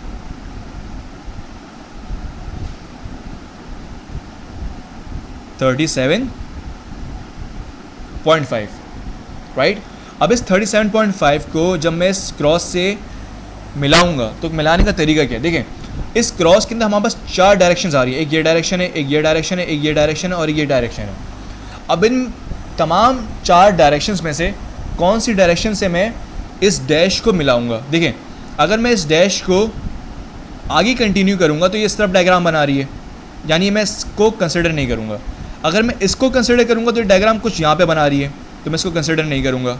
$37.5, राइट? अब इस 37.5 को जब मैं इस क्रॉस से मिलाऊंगा तो मिलाने का तरीका क्या है? देखिए इस क्रॉस के अंदर हमारे पास 4 डायरेक्शंस आ रही है। एक ये डायरेक्शन है, एक ये डायरेक्शन है, एक ये डायरेक्शन है और ये डायरेक्शन है। अब इन तमाम 4 डायरेक्शंस में से कौन सी डायरेक्शन से मैं इस डैश को मिलाऊंगा? देखिए अगर मैं इस डैश को आगे कंटिन्यू करूंगा तो ये इस तरफ डायग्राम बना रही है, यानी मैं इसको कंसिडर नहीं करूंगा। अगर मैं इसको कंसिडर करूंगा तो डायग्राम कुछ यहाँ पे बना रही है, तो मैं इसको कंसिडर नहीं करूंगा।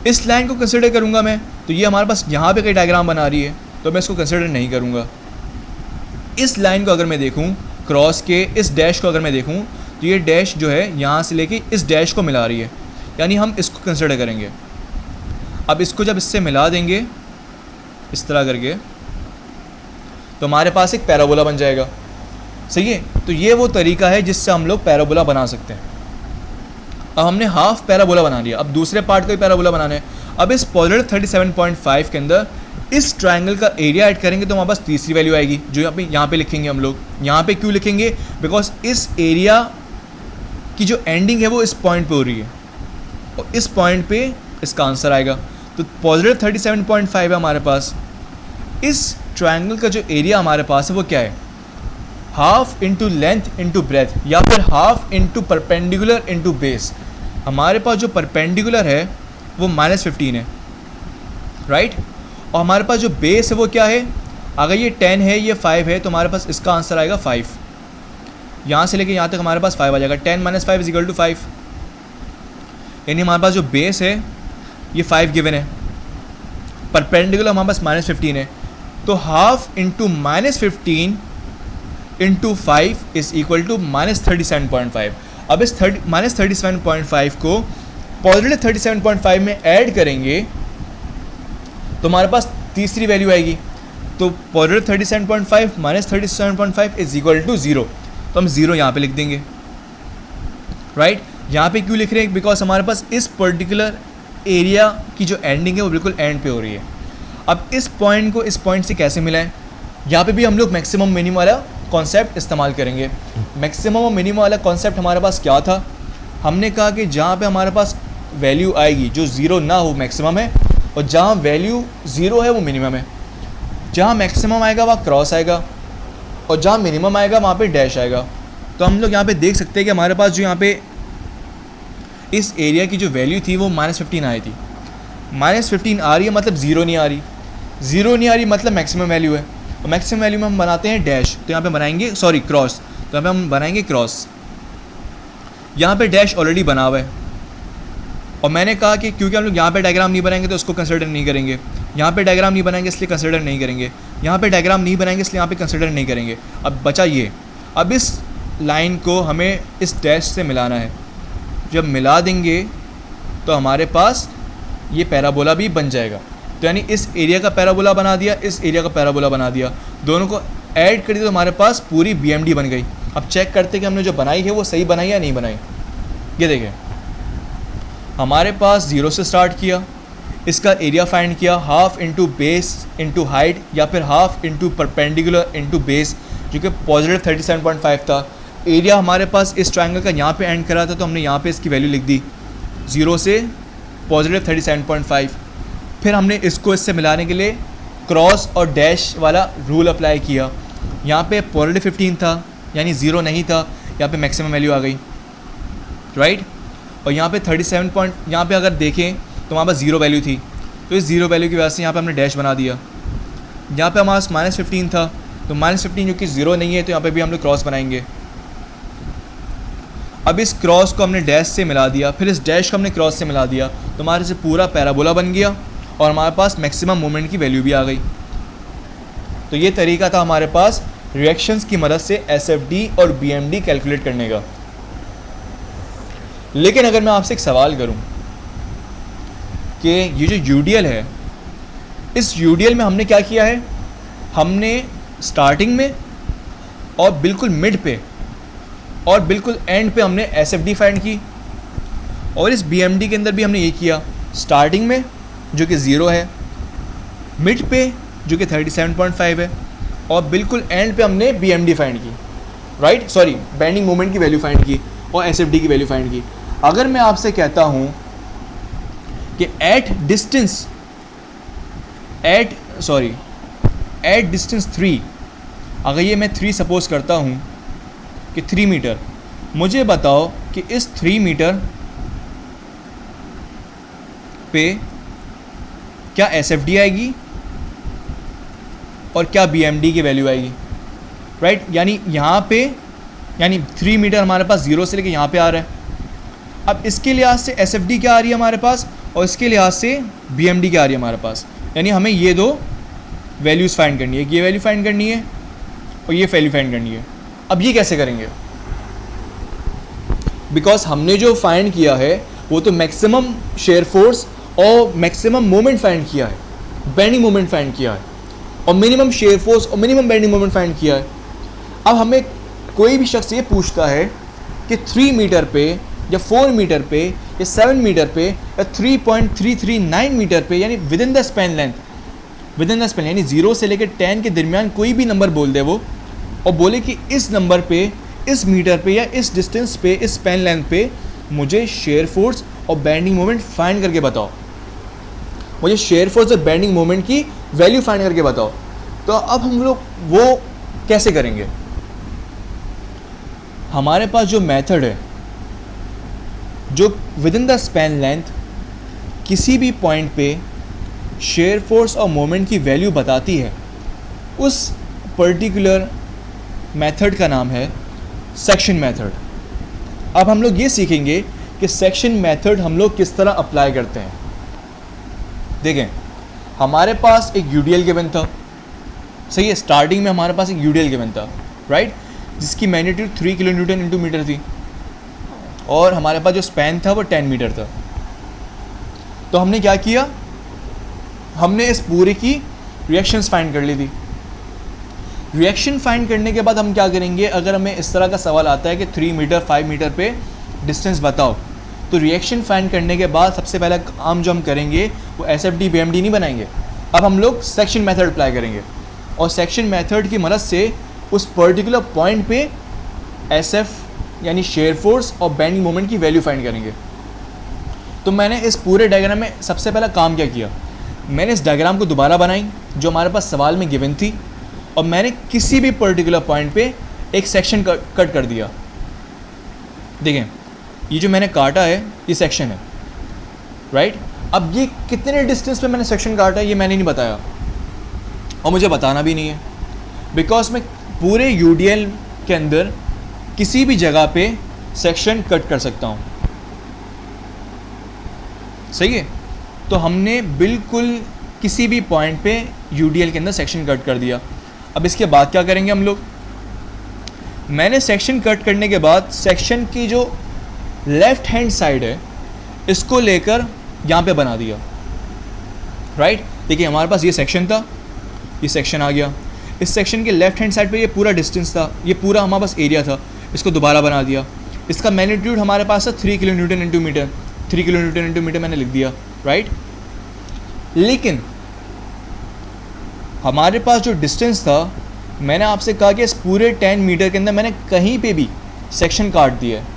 इस लाइन को कंसिडर करूंगा मैं, तो ये हमारे पास यहाँ पे कई डायग्राम बना रही है, तो मैं इसको कंसिडर नहीं करूंगा। इस लाइन को अगर मैं देखूं, क्रॉस के इस डैश को अगर मैं देखूं, तो ये डैश जो है यहाँ से लेके इस डैश को मिला रही है, यानी हम इसको कंसिडर करेंगे। अब इसको जब इससे मिला देंगे इस तरह करके, तो हमारे पास एक पैराबोला बन जाएगा। सही है। तो ये वो तरीका है जिससे हम लोग पैराबोला बना सकते हैं। अब हमने हाफ पैराबोला बना लिया, अब दूसरे पार्ट का भी पैराबोला बनाना है। अब इस पॉजिटिव 37.5 के अंदर इस ट्रायंगल का एरिया ऐड करेंगे तो हमारे पास तीसरी वैल्यू आएगी, जो यहाँ पे लिखेंगे हम लोग। यहाँ पे क्यों लिखेंगे? बिकॉज इस एरिया की जो एंडिंग है वो इस पॉइंट पे हो रही है, और इस पॉइंट पे इसका आंसर आएगा। तो पॉजिटिव 37.5 है हमारे पास। इस ट्रायंगल का जो एरिया हमारे पास है वो क्या है? Half into length into breath, या फिर half into perpendicular into base. हमारे पास जो परपेंडिकुलर है वो -15 है, राइट? और हमारे पास जो बेस है वो क्या है? अगर ये 10 है, ये 5 है, तो हमारे पास इसका आंसर आएगा 5। यहाँ से लेके यहाँ तक हमारे पास 5 आ जाएगा। 10 - 5 = 5, यानी हमारे पास जो बेस है ये 5 गिवन है, परपेंडिकुलर हमारे पास -15 है। तो half into -15 into 5 is equal to -37.5। अब इस -37.5 को पॉजिटिव 37.5 में ऐड करेंगे तो हमारे पास तीसरी वैल्यू आएगी। तो पॉजिटिव 37.5 -37.5 इज इक्वल टू 0। तो हम 0 यहाँ पे लिख देंगे, राइट? यहाँ पे क्यों लिख रहे हैं? बिकॉज हमारे पास इस पर्टिकुलर एरिया की जो एंडिंग है वो बिल्कुल एंड पे हो रही है। अब इस पॉइंट को इस पॉइंट से कैसे मिलाएं? यहाँ पे भी हम लोग मैक्सिमम मिनिमम वाला कॉन्सेप्ट इस्तेमाल करेंगे। मैक्सिमम और मिनिमम वाला कॉन्सेप्ट हमारे पास क्या था? हमने कहा कि जहाँ पे हमारे पास वैल्यू आएगी जो 0 ना हो मैक्सिमम है, और जहाँ वैल्यू 0 है वो मिनिमम है। जहाँ मैक्सिमम आएगा वहाँ क्रॉस आएगा, और जहाँ मिनिमम आएगा वहाँ पे डैश आएगा। तो हम लोग यहाँ पे देख सकते हैं कि हमारे पास जो यहाँ पे इस एरिया की जो वैल्यू थी वो -15 आई थी। -15 आ रही है मतलब 0 नहीं आ रही, 0 नहीं आ रही मतलब मैक्सिमम वैल्यू है, और मैक्सिमम वैल्यू में हम बनाते हैं डैश। तो यहाँ पे बनाएंगे क्रॉस, तो यहाँ पे हम बनाएंगे क्रॉस। यहाँ पे डैश ऑलरेडी बना हुआ है, और मैंने कहा कि क्योंकि हम लोग यहाँ पे डायग्राम नहीं बनाएंगे तो उसको कंसिडर नहीं करेंगे, यहाँ पे डायग्राम नहीं बनाएंगे इसलिए कंसिडर नहीं करेंगे, यहाँ पे डायग्राम नहीं बनाएंगे इसलिए यहाँ पे कंसिडर नहीं करेंगे। अब बचा ये, अब इस लाइन को हमें इस डैश से मिलाना है। जब मिला देंगे तो हमारे पास ये पैराबोला भी बन जाएगा। तो यानी इस एरिया का पैराबोला बना दिया, इस एरिया का पैराबोला बना दिया, दोनों को ऐड कर दिया तो हमारे पास पूरी BMD बन गई। अब चेक करते कि हमने जो बनाई है वो सही बनाई या नहीं बनाई। ये देखें, हमारे पास 0 से स्टार्ट किया, इसका एरिया फाइंड किया, half into base into height, या फिर half into perpendicular into base, जो कि पॉजिटिव 37.5 था। एरिया हमारे पास इस ट्रायंगल का यहाँ पे एंड करा था, तो हमने यहाँ पे इसकी वैल्यू लिख दी 0 से पॉजिटिव 37.5। फिर हमने इसको इससे मिलाने के लिए क्रॉस और डैश वाला रूल अप्लाई किया। यहाँ पे पॉजिटिव 15 था, यानी 0 नहीं था, यहाँ पे मैक्सिमम वैल्यू आ गई, राइट? और यहाँ पे 37 यहाँ पे अगर देखें तो वहाँ पर 0 वैल्यू थी, तो इस 0 वैल्यू की वजह से यहाँ पे हमने डैश बना दिया। यहाँ पे हमारे पास -15 था, तो -15 जो कि 0 नहीं है, तो यहाँ पे भी हम लोग क्रॉस बनाएंगे। अब इस क्रॉस को हमने डैश से मिला दिया, फिर इस डैश को हमने क्रॉस से मिला दिया, तो हमारे से पूरा पैराबोला बन गया, और हमारे पास मैक्सिमम मोमेंट की वैल्यू भी आ गई। तो ये तरीका था हमारे पास रिएक्शंस की मदद से एसएफडी और बीएमडी कैलकुलेट करने का। लेकिन अगर मैं आपसे एक सवाल करूं कि ये जो यूडीएल है, इस यूडीएल में हमने क्या किया है, हमने स्टार्टिंग में और बिल्कुल मिड पे और बिल्कुल एंड पे हमने एसएफडी फाइंड की, और इस बीएमडी के अंदर भी हमने ये किया, स्टार्टिंग में जो कि 0 है, मिड पे जो कि 37.5 है, और बिल्कुल एंड पे हमने बीएमडी फाइंड की, राइट, सॉरी बेंडिंग मोमेंट की वैल्यू फाइंड की और एसएफडी की वैल्यू फाइंड की। अगर मैं आपसे कहता हूँ कि एट डिस्टेंस 3, अगर ये मैं 3 सपोज करता हूँ कि 3 मीटर, मुझे बताओ कि इस 3 मीटर पे क्या एसएफडी आएगी और क्या बीएमडी की वैल्यू आएगी, राइट। यानी यहाँ पे, यानी 3 मीटर हमारे पास 0 से लेके यहाँ पे आ रहा है। अब इसके लिहाज से एसएफडी क्या आ रही है हमारे पास और इसके लिहाज से बीएमडी क्या आ रही है हमारे पास, यानी हमें ये दो वैल्यूज़ फाइंड करनी है, ये वैल्यू फाइंड करनी है और ये वैल्यू फाइंड करनी है। अब ये कैसे करेंगे, बिकॉज हमने जो फाइंड किया है वो तो मैक्सिमम शेयर फोर्स और मैक्सिमम मोमेंट फाइंड किया है, बेंडिंग मोमेंट फाइंड किया है, और मिनिमम शेयर फोर्स और मिनिमम बेंडिंग मोमेंट फाइंड किया है। अब हमें कोई भी शख्स ये पूछता है कि 3 मीटर पे या 4 मीटर पे या 7 मीटर पे या 3.339 मीटर पे, यानी with in the span length, यानी 0 से लेकर 10 के दरमियान कोई भी नंबर बोल दे वो, और बोले कि इस नंबर पे, इस मीटर पे या इस डिस्टेंस पे, इस स्पैन लेंथ पे मुझे शेयर फोर्स और बेंडिंग मोमेंट फाइंड करके बताओ, मुझे शेयर फोर्स और बेंडिंग मोमेंट की वैल्यू फाइंड करके बताओ। तो अब हम लोग वो कैसे करेंगे, हमारे पास जो मेथड है जो with in the span length किसी भी पॉइंट पे शेयर फोर्स और मोमेंट की वैल्यू बताती है, उस पर्टिकुलर मेथड का नाम है सेक्शन मेथड। अब हम लोग ये सीखेंगे कि सेक्शन मेथड हम लोग किस तरह अप्लाई करते हैं। देखें, हमारे पास एक यूडीएल गिवन था, सही है, स्टार्टिंग में हमारे पास एक यूडीएल गिवन था, राइट, जिसकी magnitude 3 kilo newton into metre थी, और हमारे पास जो स्पैन था वो 10 मीटर था। तो हमने क्या किया, हमने इस पूरे की रिएक्शंस फाइंड कर ली थी। रिएक्शन फाइंड करने के बाद हम क्या करेंगे, अगर हमें इस तरह का सवाल आता है कि 3 मीटर 5 मीटर पे डिस्टेंस बताओ, तो रिएक्शन फाइंड करने के बाद सबसे पहला काम जो हम करेंगे वो एसएफडी बीएमडी नहीं बनाएंगे, अब हम लोग सेक्शन मेथड अप्लाई करेंगे, और सेक्शन मेथड की मदद से उस पर्टिकुलर पॉइंट पे एसएफ यानी शेयर फोर्स और बेंडिंग मोमेंट की वैल्यू फाइंड करेंगे। तो मैंने इस पूरे डायग्राम में सबसे पहला काम क्या किया, मैंने इस डायग्राम को दोबारा बनाई जो हमारे पास सवाल में गिवन थी, और मैंने किसी भी पर्टिकुलर पॉइंट पे एक सेक्शन कट कर दिया। देखें, ये जो मैंने काटा है ये सेक्शन है, राइट। अब ये कितने डिस्टेंस पे मैंने सेक्शन काटा है ये मैंने नहीं बताया, और मुझे बताना भी नहीं है, बिकॉज मैं पूरे यूडीएल के अंदर किसी भी जगह पे सेक्शन कट कर सकता हूँ, सही है। तो हमने बिल्कुल किसी भी पॉइंट पे यूडीएल के अंदर सेक्शन कट कर दिया। अब इसके बाद क्या करेंगे हम लोग, मैंने सेक्शन कट करने के बाद सेक्शन की जो लेफ्ट हैंड साइड है इसको लेकर यहाँ पे बना दिया, राइट। देखिए, हमारे पास ये सेक्शन था, ये सेक्शन आ गया, इस सेक्शन के लेफ्ट हैंड साइड पे ये पूरा डिस्टेंस था, ये पूरा हमारे पास एरिया था, इसको दोबारा बना दिया। इसका मैग्नीट्यूड हमारे पास था 3 kilo newton into metre, 3 kilo newton into metre मैंने लिख दिया, राइट। लेकिन हमारे पास जो डिस्टेंस था, मैंने आपसे कहा कि इस पूरे 10 मीटर के अंदर मैंने कहीं पे भी सेक्शन काट दिया है।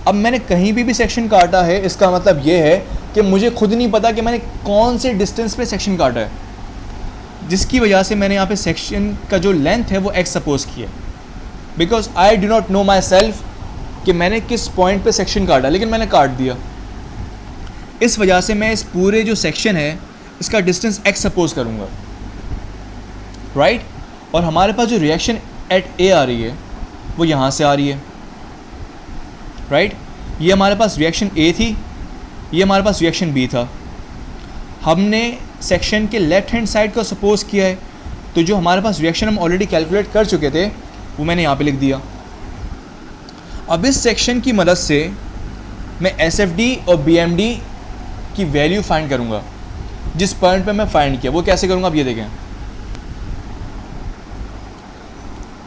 अब मैंने कहीं भी सेक्शन काटा है, इसका मतलब ये है कि मुझे खुद नहीं पता कि मैंने कौन से डिस्टेंस पे सेक्शन काटा है, जिसकी वजह से मैंने यहाँ पे सेक्शन का जो लेंथ है वो x सपोज किया, because I do not know my self कि मैंने किस पॉइंट पे सेक्शन काटा, लेकिन मैंने काट दिया। इस वजह से मैं इस पूरे जो सेक्शन है इसका डिस्टेंस x सपोज करूँगा, राइट। और हमारे पास जो रिएक्शन एट ए आ रही है वो यहाँ से आ रही है, राइट। ये हमारे पास रिएक्शन ए थी, ये हमारे पास रिएक्शन बी था। हमने सेक्शन के लेफ्ट हैंड साइड को सपोज किया है, तो जो हमारे पास रिएक्शन हम ऑलरेडी कैलकुलेट कर चुके थे वो मैंने यहाँ पे लिख दिया। अब इस सेक्शन की मदद से मैं SFD और BMD की वैल्यू फाइंड करूँगा जिस पॉइंट पे मैं फाइंड किया। वो कैसे करूँगा आप ये देखें।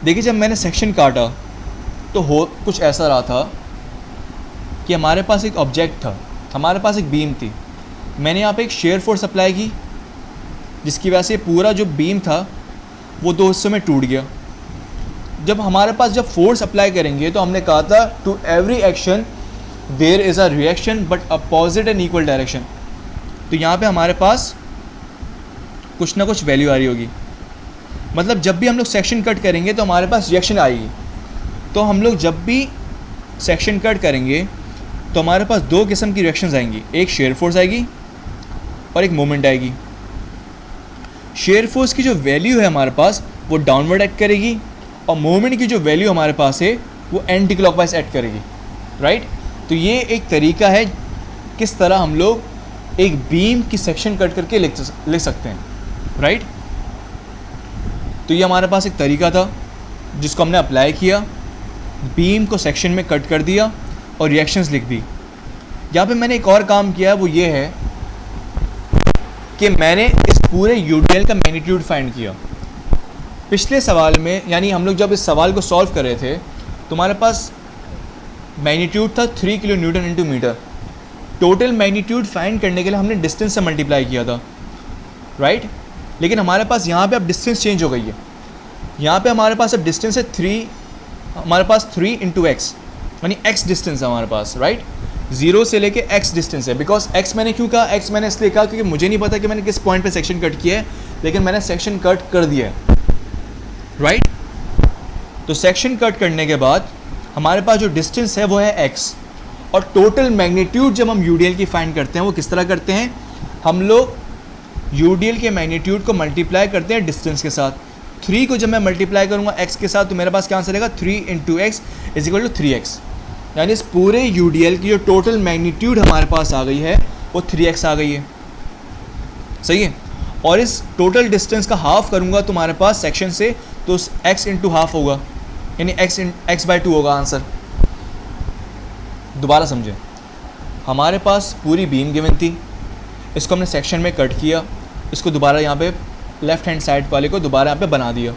देखिए जब मैंने सेक्शन काटा तो हो कुछ ऐसा रहा था कि हमारे पास एक ऑब्जेक्ट था, हमारे पास एक बीम थी। मैंने यहाँ पे एक शेयर फोर्स अप्लाई की जिसकी वजह से पूरा जो बीम था वो दो हिस्सों में टूट गया। जब हमारे पास जब फोर्स अप्लाई करेंगे तो हमने कहा था to every action there is a reaction but opposite and equal direction. तो यहाँ पे हमारे पास कुछ ना कुछ वैल्यू आ रही होगी, मतलब जब भी हम लोग सेक्शन कट करेंगे तो हमारे पास रिएक्शन आएगी। तो हम लोग जब भी सेक्शन कट करेंगे तो हमारे पास दो किस्म की रिएक्शंस आएंगी, एक शेयर फोर्स आएगी और एक मोमेंट आएगी। शेयर फोर्स की जो वैल्यू है हमारे पास वो डाउनवर्ड एक्ट करेगी और मोमेंट की जो वैल्यू हमारे पास है वो एंटी क्लॉकवाइज एक्ट करेगी, राइट। तो ये एक तरीका है किस तरह हम लोग एक बीम की सेक्शन कट करके लिख सकते हैं, राइट। तो ये हमारे पास एक तरीका था जिसको हमने अप्लाई किया, बीम को सेक्शन में कट कर दिया और रिएक्शंस लिख दी। यहाँ पे मैंने एक और काम किया है, वो ये है कि मैंने इस पूरे यूडीएल का मैग्नीट्यूड फाइंड किया। पिछले सवाल में यानी हम लोग जब इस सवाल को सॉल्व कर रहे थे तो हमारे पास मैग्नीट्यूड था 3 kilo newton into metre. Total magnitude find करने के लिए हमने डिस्टेंस से मल्टीप्लाई किया था, राइट। लेकिन हमारे पास यहाँ पे अब डिस्टेंस चेंज हो गई है। यहाँ पे हमारे पास अब डिस्टेंस है 3, हमारे पास 3 इंटू एक्स यानी x डिस्टेंस है हमारे पास, राइट। 0 से लेके x डिस्टेंस है। बिकॉज x मैंने क्यों कहा, x मैंने इसलिए कहा क्योंकि मुझे नहीं पता कि मैंने किस पॉइंट पे सेक्शन कट किया है, लेकिन मैंने सेक्शन कट कर दिया है, राइट। तो सेक्शन कट करने के बाद हमारे पास जो डिस्टेंस है वो है x और टोटल मैग्नीट्यूड जब हम यूडीएल की फाइंड करते हैं वो किस तरह करते हैं, हम लोग यूडीएल के मैग्नीट्यूड को मल्टीप्लाई करते हैं डिस्टेंस के साथ। 3 को जब मैं मल्टीप्लाई करूँगा x के साथ तो मेरे पास क्या आंसर रहेगा, 3 into x is equal to 3x। यानी इस पूरे यूडीएल की जो टोटल मैग्नीट्यूड हमारे पास आ गई है वो 3x आ गई है, सही है। और इस टोटल डिस्टेंस का हाफ करूँगा तो हमारे पास सेक्शन से तो x इंटू हाफ होगा यानी x/2 होगा आंसर। दोबारा समझें, हमारे पास पूरी बीम गिवन थी, इसको हमने सेक्शन में कट किया, इसको दोबारा यहाँ पे लेफ़्ट हैंड साइड वाले को दोबारा यहाँ पे बना दिया।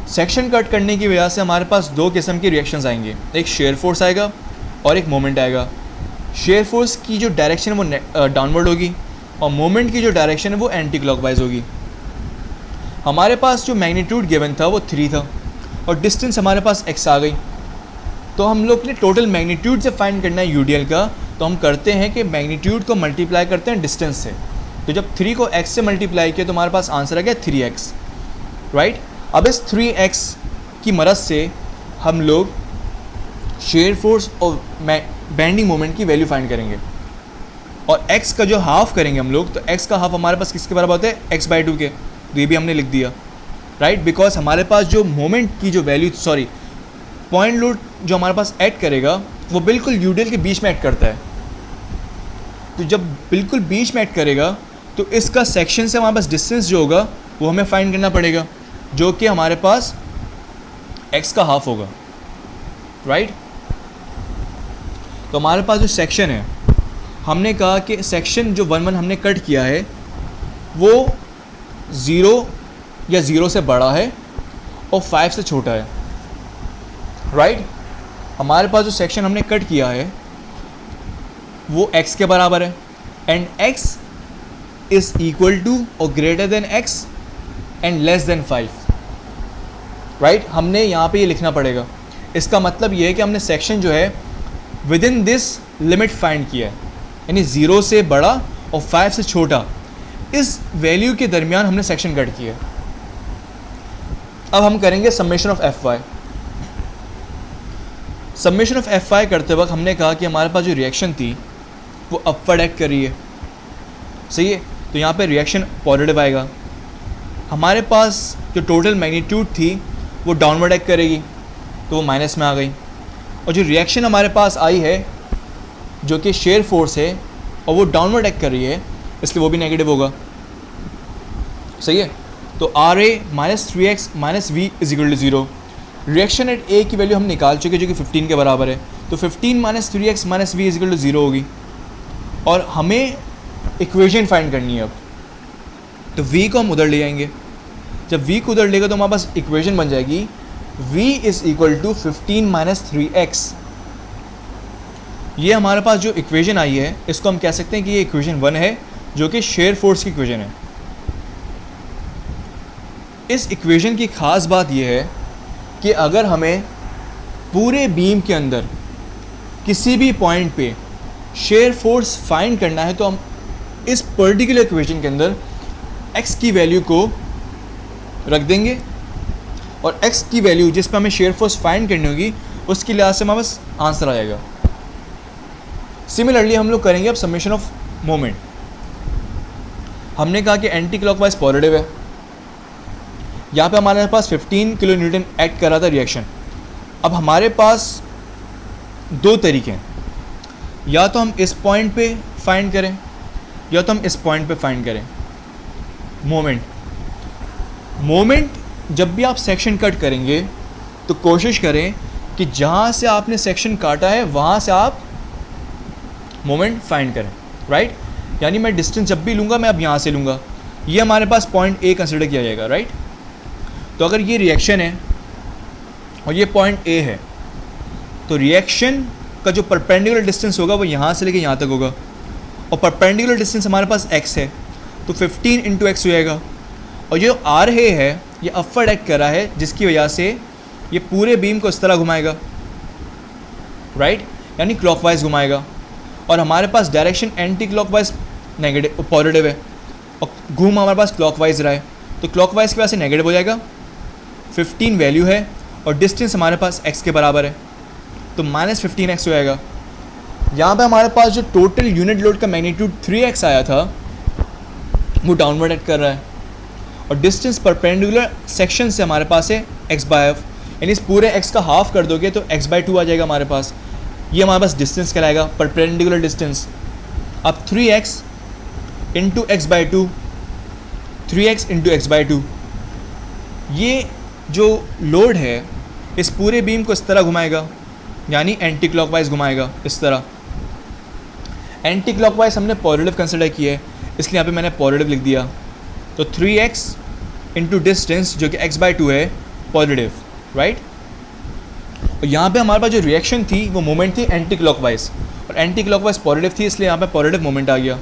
सेक्शन कट करने की वजह से हमारे पास दो किस्म की रिएक्शंस आएंगे, एक शेयर फोर्स आएगा और एक मोमेंट आएगा। शेयर फोर्स की जो डायरेक्शन है वो डाउनवर्ड होगी और मोमेंट की जो डायरेक्शन है वो एंटी क्लॉकवाइज होगी। हमारे पास जो मैग्नीट्यूड गिवन था वो 3 था और डिस्टेंस हमारे पास x आ गई। तो हम लोग ने टोटल मैग्नीट्यूड से फाइंड करना है यूडीएल का, तो हम करते हैं कि मैग्नीट्यूड को मल्टीप्लाई करते हैं डिस्टेंस से। तो जब 3 को x से मल्टीप्लाई किया तो हमारे पास आंसर आ गया 3x, राइट। अब इस 3x की मदद से हम लोग शेयर फोर्स और बेंडिंग मोमेंट की वैल्यू फाइंड करेंगे और x का जो हाफ करेंगे हम लोग, तो x का हाफ हमारे पास किसके बराबर होता है, x/2 के। तो ये भी हमने लिख दिया, राइट। बिकॉज हमारे पास जो मोमेंट की जो वैल्यू पॉइंट लोड जो हमारे पास ऐड करेगा वो बिल्कुल यूडीएल के बीच में ऐड करता है। तो जब बिल्कुल बीच में ऐड करेगा तो इसका सेक्शन से हमारे पास डिस्टेंस जो होगा वो हमें फाइंड करना पड़ेगा, जो कि हमारे पास x का हाफ होगा, राइट। तो हमारे पास जो सेक्शन है, हमने कहा कि सेक्शन जो 1 हमने कट किया है वो 0 या 0 से बड़ा है और 5 से छोटा है, राइट। हमारे पास जो सेक्शन हमने कट किया है वो x के बराबर है and x is equal to और greater than x and less than 5, right. हमने यहाँ पे ये लिखना पड़ेगा। इसका मतलब ये है कि हमने सेक्शन जो है within this limit find किया है, यानी 0 से बड़ा और 5 से छोटा, इस वैल्यू के दरमियान हमने सेक्शन कट किया है। अब हम करेंगे summation of Fy। Summation of Fy करते वक्त हमने कहा कि हमारे पास जो रिएक्शन थी वो अपवर्ड एक्ट कर रही है, सही है। तो यहाँ पे रिएक्शन पॉजिटिव आएगा। हमारे पास जो टोटल मैग्नीट्यूड थी वो डाउनवर्ड एक्ट करेगी, तो वो माइनस में आ गई। और जो रिएक्शन हमारे पास आई है जो कि शेयर फोर्स है और वो डाउनवर्ड एक्ट कर रही है, इसलिए वो भी नेगेटिव होगा, सही है। तो R A minus 3x minus we is equal to 0। Reaction at A की वैल्यू हम निकाल चुके जो कि 15 के बराबर है, तो 15 minus 3x minus we is equal to 0 होगी। और हमें इक्वेशन फाइंड करनी है अब, तो v को हम उधर ले आएंगे। जब v को उधर लेगा तो हमारे पास इक्वेशन बन जाएगी v is equal to 15 minus 3x। ये हमारे पास जो इक्वेशन आई है इसको हम कह सकते हैं कि ये इक्वेशन 1 है, जो कि शेयर फोर्स की इक्वेशन है। इस इक्वेशन की ख़ास बात यह है कि अगर हमें पूरे बीम के अंदर किसी भी पॉइंट पे शेयर फोर्स फाइंड करना है तो हम इस पर्टिकुलर इक्वेशन के अंदर x की वैल्यू को रख देंगे और x की वैल्यू जिस पर हमें शेयर फोर्स फाइंड करनी होगी उसके लिहाज से हमारे पास आंसर आ जाएगा। सिमिलरली हम लोग करेंगे अब समेशन ऑफ मोमेंट। हमने कहा कि एंटी क्लॉकवाइज पॉजिटिव है, यहाँ पे हमारे पास 15 किलो न्यूटन एक्ट कर रहा था रिएक्शन। अब हमारे पास दो तरीके हैं, या तो हम इस पॉइंट पे फाइंड करें या तो हम इस पॉइंट पे फाइंड करें मोमेंट। जब भी आप सेक्शन कट करेंगे तो कोशिश करें कि जहाँ से आपने सेक्शन काटा है वहाँ से आप मोमेंट फाइंड करें, राइट। यानी मैं डिस्टेंस जब भी लूँगा मैं अब यहाँ से लूँगा, ये हमारे पास पॉइंट ए कंसिडर किया जाएगा, राइट। तो अगर ये रिएक्शन है और ये पॉइंट ए है तो रिएक्शन का जो परपेंडिकुलर डिस्टेंस होगा वो यहाँ से लेके यहाँ तक होगा, और परपेंडिकुलर डिस्टेंस हमारे पास x है तो 15 इंटू एक्स हो जाएगा। और जो आर है ये अपवर्ड एक्ट कर रहा है जिसकी वजह से ये पूरे बीम को इस तरह घुमाएगा, राइट, यानी क्लॉकवाइज घुमाएगा। और हमारे पास direction anti clockwise negative positive है और घूम हमारे पास क्लॉकवाइज रहा है, तो क्लॉकवाइज की वजह से नेगेटिव हो जाएगा। 15 वैल्यू है और डिस्टेंस हमारे पास x के बराबर है तो माइनस 15x हो जाएगा। यहाँ पे हमारे पास जो टोटल यूनिट लोड का मैग्नीट्यूड 3x आया था वो डाउनवर्ड एक्ट कर रहा है, और डिस्टेंस परपेंडिकुलर सेक्शन से हमारे पास है x/f, यानी इस पूरे x का हाफ कर दोगे तो x/2 आ जाएगा हमारे पास। ये हमारे पास डिस्टेंस कहलाएगा, परपेंडिकुलर डिस्टेंस। अब 3x into x/2, 3x into x/2, ये जो लोड है इस पूरे बीम को इस तरह घुमाएगा, यानी एंटी क्लॉकवाइज घुमाएगा इस तरह। एंटी क्लॉकवाइज हमने पॉजिटिव कंसिडर किया है इसलिए यहाँ पे मैंने पॉजिटिव लिख दिया। तो 3x इंटू डिस्टेंस जो कि x/2 है पॉजिटिव, राइट। और यहाँ पे हमारे पास जो रिएक्शन थी वो मोमेंट थी एंटी क्लॉकवाइज, और एंटी क्लॉकवाइज पॉजिटिव थी इसलिए यहाँ पे पॉजिटिव मोमेंट आ गया।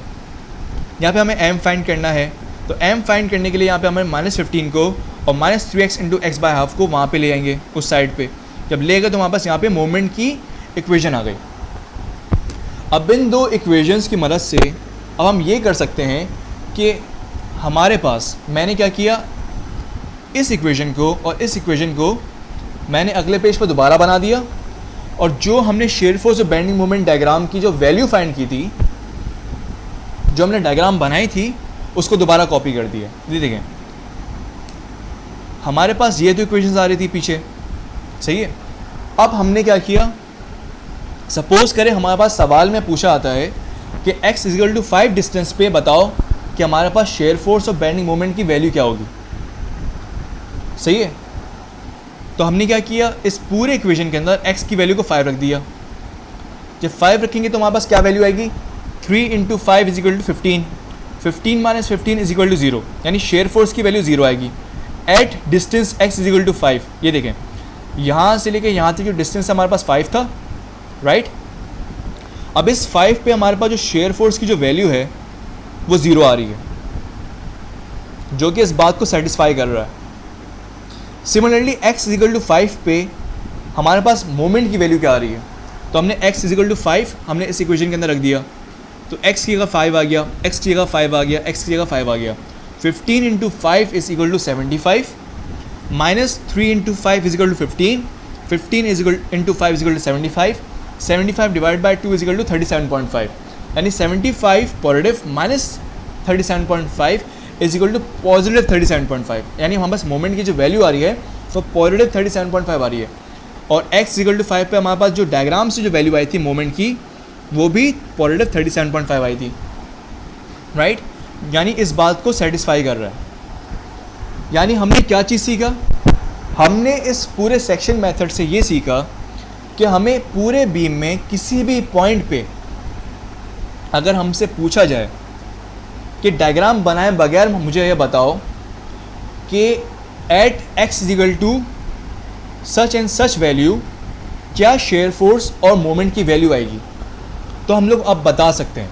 यहाँ पे हमें m फाइंड करना है, तो m फाइंड करने के लिए यहाँ पे हमें -15 को और -3x इंटू x/2 को वहाँ पे ले आएंगे उस साइड पे। जब ले गए तो हमारे पास यहाँ पे मोमेंट की इक्वेशन आ गई। अब इन दो इक्वेशंस की मदद से अब हम ये कर सकते हैं कि हमारे पास मैंने क्या किया, इस इक्वेशन को और इस इक्वेशन को मैंने अगले पेज पर दोबारा बना दिया, और जो हमने शेयर फोर्स और बेंडिंग मोमेंट डायग्राम की जो वैल्यू फाइंड की थी, जो हमने डायग्राम बनाई थी, उसको दोबारा कॉपी कर दिया। ये देखें हमारे पास ये तो इक्वेशंस आ रही थी पीछे, सही है। अब हमने क्या किया, सपोज करें हमारे पास सवाल में पूछा आता है कि x = 5 डिस्टेंस पे बताओ कि हमारे पास शेयर फोर्स और बेंडिंग मोमेंट की वैल्यू क्या होगी, सही है। तो हमने क्या किया, इस पूरे इक्वेशन के अंदर x की वैल्यू को 5 रख दिया। जब 5 रखेंगे तो हमारे पास क्या वैल्यू आएगी, 3 into 5 is equal to 15, 15 minus 15 is equal to 0, यानी शेयर फोर्स की वैल्यू 0 आएगी at distance x is equal to 5। ये देखें यहाँ से लेके यहाँ तक जो डिस्टेंस हमारे पास 5 था, राइट। अब इस 5 पे हमारे पास जो शेयर फोर्स की जो वैल्यू है वो 0 आ रही है, जो कि इस बात को सेटिस्फाई कर रहा है। Similarly x is equal to 5 पे हमारे पास मोमेंट की वैल्यू क्या आ रही है, तो हमने x इज इक्वल टू 5 हमने इस इक्वेशन के अंदर रख दिया, तो x की जगह 5 आ गया, x की जगह 5 आ गया, x की जगह 5 आ गया। 15 into 5 is equal to 75, minus 3 into 5 is equal to 15, 15 is equal into 5 is equal to 75, 75 divide by 2 is equal to 37.5, यानी 75 positive minus 37.5 is equal to positive 37.5, यानी हमारे पास मोमेंट की जो वैल्यू आ रही है वो पॉजिटिव 37.5 आ रही है। और x इक्वल टू 5 पे हमारे पास जो डायग्राम से जो वैल्यू आई थी मोमेंट की वो भी पॉजिटिव 37.5 आई थी, राइट। यानी इस बात को सेटिस्फाई कर रहा है। यानी हमने क्या चीज़ सीखा, हमने इस पूरे सेक्शन मेथड से ये सीखा कि हमें पूरे बीम में किसी भी पॉइंट पे अगर हमसे पूछा जाए कि डायग्राम बनाए बगैर मुझे ये बताओ कि at x is equal to such and such value क्या शेयर फोर्स और मोमेंट की वैल्यू आएगी, तो हम लोग अब बता सकते हैं।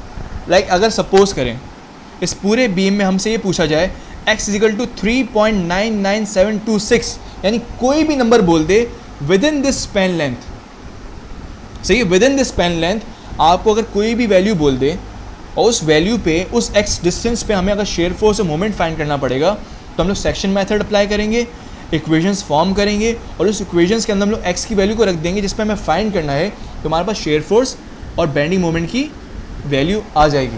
लाइक अगर सपोज करें इस पूरे बीम में हमसे ये पूछा जाए x इजिकल टू 3.99726, यानी कोई भी नंबर बोल दे within this span length, सही है, within this span length आपको अगर कोई भी वैल्यू बोल दे और उस वैल्यू पे उस x डिस्टेंस पे हमें अगर शेयर फोर्स और मोमेंट फाइंड करना पड़ेगा, तो हम लोग सेक्शन मेथड अप्लाई करेंगे, इक्वेशंस फॉर्म करेंगे और उस इक्वेशंस के अंदर हम लोग x की वैल्यू को रख देंगे जिस पे हमें फाइंड करना है, तो हमारे पास शेयर फोर्स और बेंडिंग मोमेंट की वैल्यू आ जाएगी।